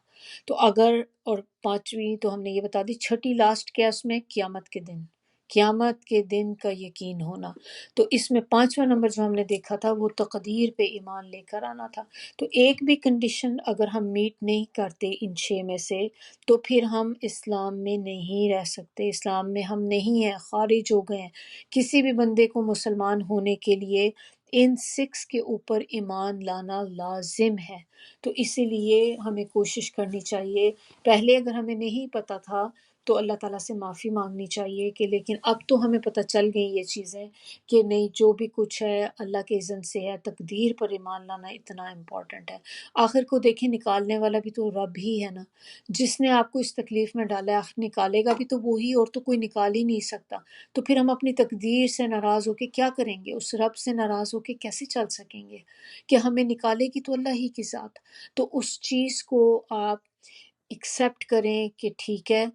تو اگر اور پانچویں تو ہم نے یہ بتا دی، چھٹی لاسٹ کیا اس میں؟ قیامت کے دن، قیامت کے دن کا یقین ہونا۔ تو اس میں پانچواں نمبر جو ہم نے دیکھا تھا وہ تقدیر پہ ایمان لے کر آنا تھا۔ تو ایک بھی کنڈیشن اگر ہم میٹ نہیں کرتے ان 6 میں سے تو پھر ہم اسلام میں نہیں رہ سکتے، اسلام میں ہم نہیں ہیں، خارج ہو گئے ہیں۔ کسی بھی بندے کو مسلمان ہونے کے لیے ان 6 کے اوپر ایمان لانا لازم ہے۔ تو اسی لیے ہمیں کوشش کرنی چاہیے، پہلے اگر ہمیں نہیں پتہ تھا تو اللہ تعالیٰ سے معافی مانگنی چاہیے کہ لیکن اب تو ہمیں پتہ چل گئی یہ چیزیں کہ نہیں، جو بھی کچھ ہے اللہ کے اذن سے ہے، تقدیر پر ایمان لانا اتنا امپورٹنٹ ہے۔ آخر کو دیکھیں، نکالنے والا بھی تو رب ہی ہے نا، جس نے آپ کو اس تکلیف میں ڈالا ہے، آخر نکالے گا بھی تو وہی، اور تو کوئی نکال ہی نہیں سکتا۔ تو پھر ہم اپنی تقدیر سے ناراض ہو کے کیا کریں گے؟ اس رب سے ناراض ہو کے کیسے چل سکیں گے کہ ہمیں نکالے گی تو اللہ ہی کی ذات۔ تو اس چیز کو آپ ایکسیپٹ کریں کہ ٹھیک ہے،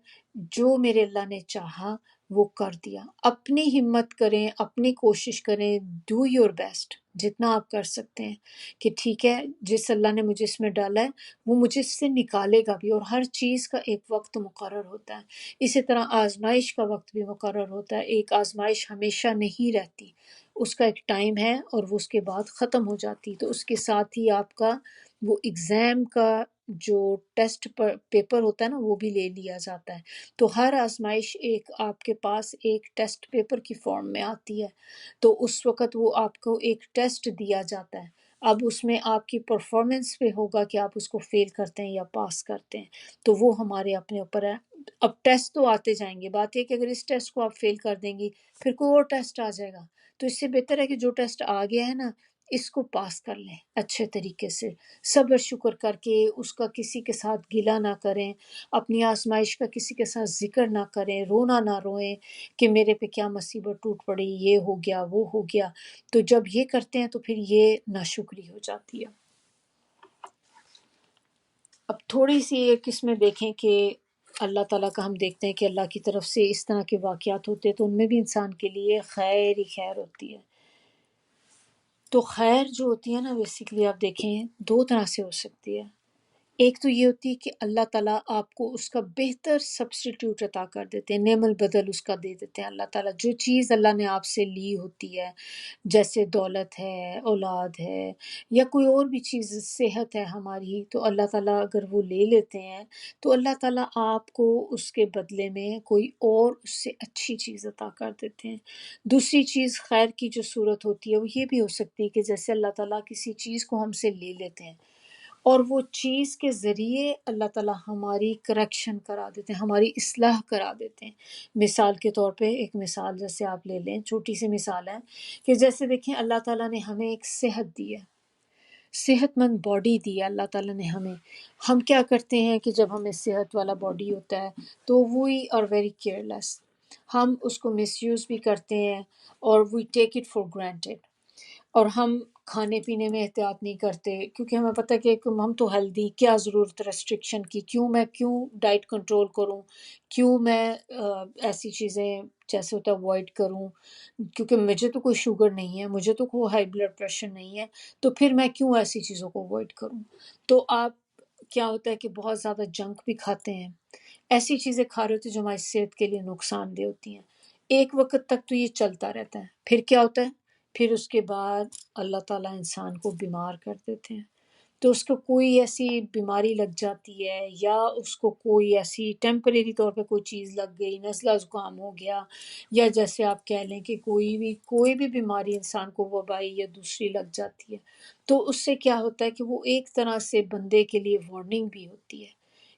جو میرے اللہ نے چاہا وہ کر دیا۔ اپنی ہمت کریں، اپنی کوشش کریں، ڈو یور بیسٹ جتنا آپ کر سکتے ہیں کہ ٹھیک ہے، جس اللہ نے مجھے اس میں ڈالا ہے وہ مجھے اس سے نکالے گا بھی، اور ہر چیز کا ایک وقت مقرر ہوتا ہے۔ اسی طرح آزمائش کا وقت بھی مقرر ہوتا ہے، ایک آزمائش ہمیشہ نہیں رہتی، اس کا ایک ٹائم ہے اور وہ اس کے بعد ختم ہو جاتی۔ تو اس کے ساتھ ہی آپ کا وہ ایگزام کا جو ٹیسٹ پیپر ہوتا ہے نا وہ بھی لے لیا جاتا ہے۔ تو ہر آزمائش ایک آپ کے پاس ایک ٹیسٹ پیپر کی فارم میں آتی ہے، تو اس وقت وہ آپ کو ایک ٹیسٹ دیا جاتا ہے۔ اب اس میں آپ کی پرفارمنس پہ ہوگا کہ آپ اس کو فیل کرتے ہیں یا پاس کرتے ہیں، تو وہ ہمارے اپنے اوپر ہے۔ اب ٹیسٹ تو آتے جائیں گے، بات یہ کہ اگر اس ٹیسٹ کو آپ فیل کر دیں گی پھر کوئی اور ٹیسٹ آ جائے گا، تو اس سے بہتر ہے کہ جو ٹیسٹ آ گیا ہے نا اس کو پاس کر لیں اچھے طریقے سے، صبر شکر کر کے، اس کا کسی کے ساتھ گلہ نہ کریں، اپنی آزمائش کا کسی کے ساتھ ذکر نہ کریں، رونا نہ روئیں کہ میرے پہ کیا مصیبت ٹوٹ پڑی، یہ ہو گیا وہ ہو گیا۔ تو جب یہ کرتے ہیں تو پھر یہ ناشکری ہو جاتی ہے۔ اب تھوڑی سی ایک اس میں دیکھیں کہ اللہ تعالیٰ کا ہم دیکھتے ہیں کہ اللہ کی طرف سے اس طرح کے واقعات ہوتے ہیں تو ان میں بھی انسان کے لیے خیر ہی خیر ہوتی ہے۔ تو خیر جو ہوتی ہے نا، بیسیکلی آپ دیکھیں 2 طرح سے ہو سکتی ہے۔ ایک تو یہ ہوتی ہے کہ اللہ تعالیٰ آپ کو اس کا بہتر سبسٹیٹیوٹ عطا کر دیتے ہیں، نعم البدل اس کا دے دیتے ہیں۔ اللہ تعالیٰ جو چیز اللہ نے آپ سے لی ہوتی ہے، جیسے دولت ہے، اولاد ہے، یا کوئی اور بھی چیز، صحت ہے ہماری، تو اللہ تعالیٰ اگر وہ لے لیتے ہیں تو اللہ تعالیٰ آپ کو اس کے بدلے میں کوئی اور اس سے اچھی چیز عطا کر دیتے ہیں۔ دوسری چیز خیر کی جو صورت ہوتی ہے وہ یہ بھی ہو سکتی ہے کہ جیسے اللہ تعالیٰ کسی چیز کو ہم سے لے لیتے ہیں اور وہ چیز کے ذریعے اللہ تعالیٰ ہماری کریکشن کرا دیتے ہیں، ہماری اصلاح کرا دیتے ہیں۔ مثال کے طور پہ ایک مثال جیسے آپ لے لیں، چھوٹی سی مثال ہے کہ جیسے دیکھیں اللہ تعالیٰ نے ہمیں ایک صحت دی ہے، صحت مند باڈی دی ہے اللہ تعالیٰ نے ہمیں۔ ہم کیا کرتے ہیں کہ جب ہمیں صحت والا باڈی ہوتا ہے تو وی آر ویری کیئرلیس، ہم اس کو مس یوز بھی کرتے ہیں اور وی ٹیک اٹ فار گرانٹیڈ، اور ہم کھانے پینے میں احتیاط نہیں کرتے کیونکہ ہمیں پتہ ہے کہ ہم تو ہیلدی، کیا ضرورت ریسٹرکشن کی، کیوں ڈائٹ کنٹرول کروں، کیوں میں ایسی چیزیں جیسے ہوتا ہے اوائڈ کروں، کیونکہ مجھے تو کوئی شوگر نہیں ہے، مجھے تو کوئی ہائی بلڈ پریشر نہیں ہے، تو پھر میں کیوں ایسی چیزوں کو اوائڈ کروں۔ تو آپ کیا ہوتا ہے کہ بہت زیادہ جنک بھی کھاتے ہیں، ایسی چیزیں کھا رہے ہوتے ہیں جو ہماری صحت کے لیے نقصان دہ ہوتی ہیں۔ ایک وقت تک تو یہ چلتا رہتا ہے، پھر کیا ہوتا ہے، پھر اس کے بعد اللہ تعالیٰ انسان کو بیمار کر دیتے ہیں۔ تو اس کو کوئی ایسی بیماری لگ جاتی ہے یا اس کو کوئی ایسی ٹیمپریری طور پہ کوئی چیز لگ گئی، نزلہ زکام ہو گیا، یا جیسے آپ کہہ لیں کہ کوئی بھی بیماری انسان کو وبائی یا دوسری لگ جاتی ہے، تو اس سے کیا ہوتا ہے کہ وہ ایک طرح سے بندے کے لیے وارننگ بھی ہوتی ہے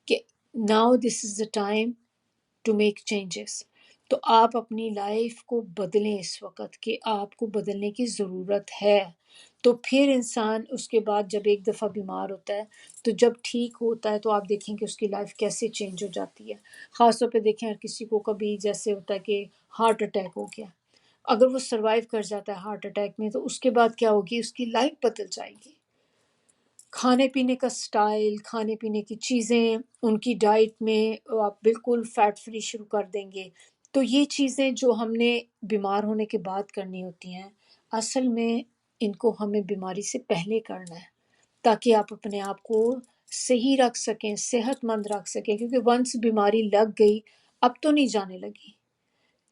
کہ now this is the time to make changes. تو آپ اپنی لائف کو بدلیں اس وقت کہ آپ کو بدلنے کی ضرورت ہے۔ تو پھر انسان اس کے بعد جب ایک دفعہ بیمار ہوتا ہے تو جب ٹھیک ہوتا ہے تو آپ دیکھیں کہ اس کی لائف کیسے چینج ہو جاتی ہے۔ خاص طور پہ دیکھیں اگر کسی کو کبھی جیسے ہوتا ہے کہ ہارٹ اٹیک ہو گیا، اگر وہ سروائیو کر جاتا ہے ہارٹ اٹیک میں تو اس کے بعد کیا ہوگی، اس کی لائف بدل جائے گی۔ کھانے پینے کا سٹائل، کھانے پینے کی چیزیں، ان کی ڈائٹ میں آپ بالکل فیٹ فری شروع کر دیں گے۔ تو یہ چیزیں جو ہم نے بیمار ہونے کے بعد کرنی ہوتی ہیں، اصل میں ان کو ہمیں بیماری سے پہلے کرنا ہے تاکہ آپ اپنے آپ کو صحیح رکھ سکیں، صحت مند رکھ سکیں، کیونکہ ونس بیماری لگ گئی اب تو نہیں جانے لگی،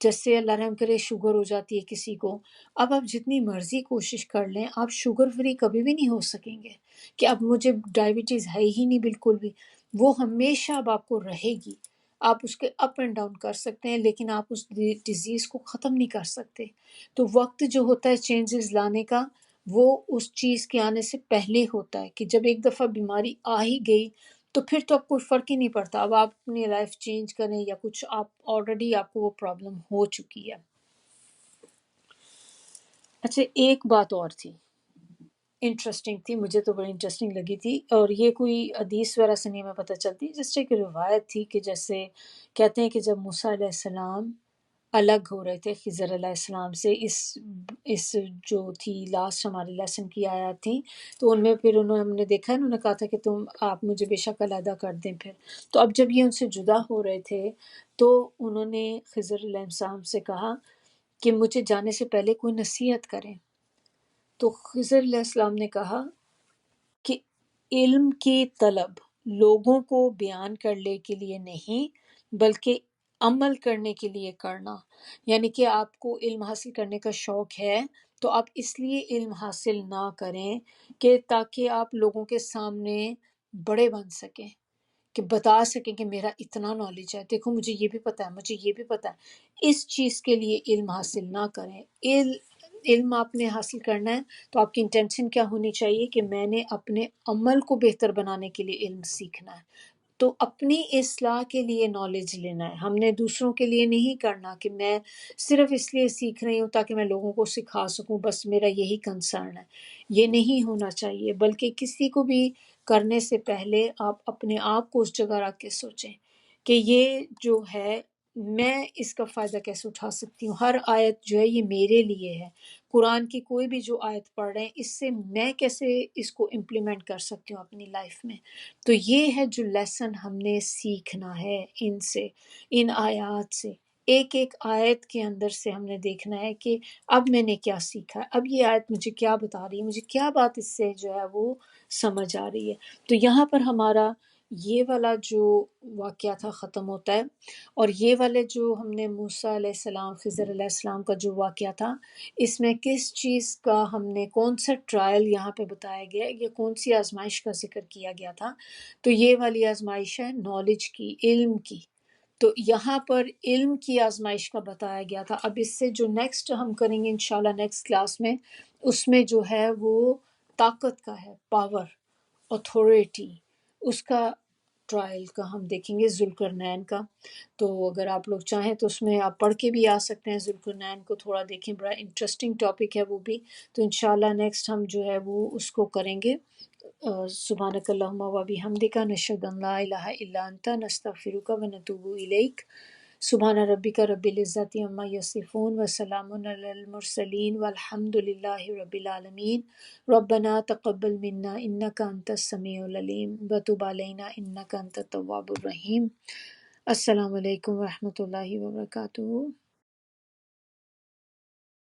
جیسے اللہ رحم کرے شوگر ہو جاتی ہے کسی کو، اب آپ جتنی مرضی کوشش کر لیں آپ شوگر فری کبھی بھی نہیں ہو سکیں گے کہ اب مجھے ڈائبٹیز ہے ہی نہیں بالکل بھی، وہ ہمیشہ اب آپ کو رہے گی۔ آپ اس کے اپ اینڈ ڈاؤن کر سکتے ہیں لیکن آپ اس ڈیزیز کو ختم نہیں کر سکتے۔ تو وقت جو ہوتا ہے چینجز لانے کا وہ اس چیز کے آنے سے پہلے ہوتا ہے کہ جب ایک دفعہ بیماری آ ہی گئی تو پھر تو اب کوئی فرق ہی نہیں پڑتا، اب آپ اپنی لائف چینج کریں یا کچھ، آپ آلریڈی آپ کو وہ پرابلم ہو چکی ہے۔ اچھا ایک بات اور تھی، انٹرسٹنگ تھی، مجھے تو بڑی انٹرسٹنگ لگی تھی، اور یہ کوئی حدیث وغیرہ سے نہیں میں پتہ چلتی، جس ایک روایت تھی کہ جیسے کہتے ہیں کہ جب موسیٰ علیہ السلام الگ ہو رہے تھے خضر علیہ السلام سے، اس جو تھی لاسٹ ہمارے لیسن کی آیات تھی، تو ان میں پھر ہم نے دیکھا، انہوں نے کہا تھا کہ آپ مجھے بے شک علیحدہ کر دیں پھر، تو اب جب یہ ان سے جدا ہو رہے تھے تو انہوں نے خضر علیہ السلام سے کہا کہ مجھے جانے سے پہلے کوئی نصیحت کریں، تو خضر علیہ السلام نے کہا کہ علم کی طلب لوگوں کو بیان کرنے کے لیے نہیں بلکہ عمل کرنے کے لیے کرنا، یعنی کہ آپ کو علم حاصل کرنے کا شوق ہے تو آپ اس لیے علم حاصل نہ کریں کہ تاکہ آپ لوگوں کے سامنے بڑے بن سکیں، کہ بتا سکیں کہ میرا اتنا نالج ہے، دیکھو مجھے یہ بھی پتہ ہے، مجھے یہ بھی پتہ ہے، اس چیز کے لیے علم حاصل نہ کریں۔ علم آپ نے حاصل کرنا ہے تو آپ کی انٹینشن کیا ہونی چاہیے کہ میں نے اپنے عمل کو بہتر بنانے کے لیے علم سیکھنا ہے، تو اپنی اصلاح کے لیے نالج لینا ہے، ہم نے دوسروں کے لیے نہیں کرنا کہ میں صرف اس لیے سیکھ رہی ہوں تاکہ میں لوگوں کو سکھا سکوں، بس میرا یہی کنسرن ہے، یہ نہیں ہونا چاہیے، بلکہ کسی کو بھی کرنے سے پہلے آپ اپنے آپ کو اس جگہ رکھ کے سوچیں کہ یہ جو ہے میں اس کا فائدہ کیسے اٹھا سکتی ہوں، ہر آیت جو ہے یہ میرے لیے ہے، قرآن کی کوئی بھی جو آیت پڑھ رہے ہیں اس سے میں کیسے اس کو امپلیمنٹ کر سکتی ہوں اپنی لائف میں۔ تو یہ ہے جو لیسن ہم نے سیکھنا ہے ان سے، ان آیات سے، ایک ایک آیت کے اندر سے ہم نے دیکھنا ہے کہ اب میں نے کیا سیکھا ہے، اب یہ آیت مجھے کیا بتا رہی ہے، مجھے کیا بات اس سے جو ہے وہ سمجھ آ رہی ہے۔ تو یہاں پر ہمارا یہ والا جو واقعہ تھا ختم ہوتا ہے، اور یہ والے جو ہم نے موسیٰ علیہ السلام خضر علیہ السلام کا جو واقعہ تھا، اس میں کس چیز کا ہم نے کون سا ٹرائل یہاں پہ بتایا گیا ہے، یا کون سی آزمائش کا ذکر کیا گیا تھا، تو یہ والی آزمائش ہے نالج کی، علم کی، تو یہاں پر علم کی آزمائش کا بتایا گیا تھا۔ اب اس سے جو نیکسٹ ہم کریں گے انشاءاللہ نیکسٹ کلاس میں، اس میں جو ہے وہ طاقت کا ہے، پاور، اتھارٹی، اس کا ٹرائل کا ہم دیکھیں گے، ذوالقرنین کا۔ تو اگر آپ لوگ چاہیں تو اس میں آپ پڑھ کے بھی آ سکتے ہیں، ذوالقرنین کو تھوڑا دیکھیں، بڑا انٹرسٹنگ ٹاپک ہے وہ بھی، تو انشاءاللہ نیکسٹ ہم جو ہے وہ اس کو کریں گے۔ سبحانک اللہم و بحمدک، نشہد ان لا الہ الا انت، نستغفرک و نتوب الیک۔ سبحان ربک رب العزت عما یصفون وسلام علی المرسلین والحمد للہ رب العالمین۔ ربنا تقبل منا انک انت السمیع العلیم وتب علینا انک انت التواب الرحیم۔ السلام علیکم ورحمۃ اللہ وبرکاتہ۔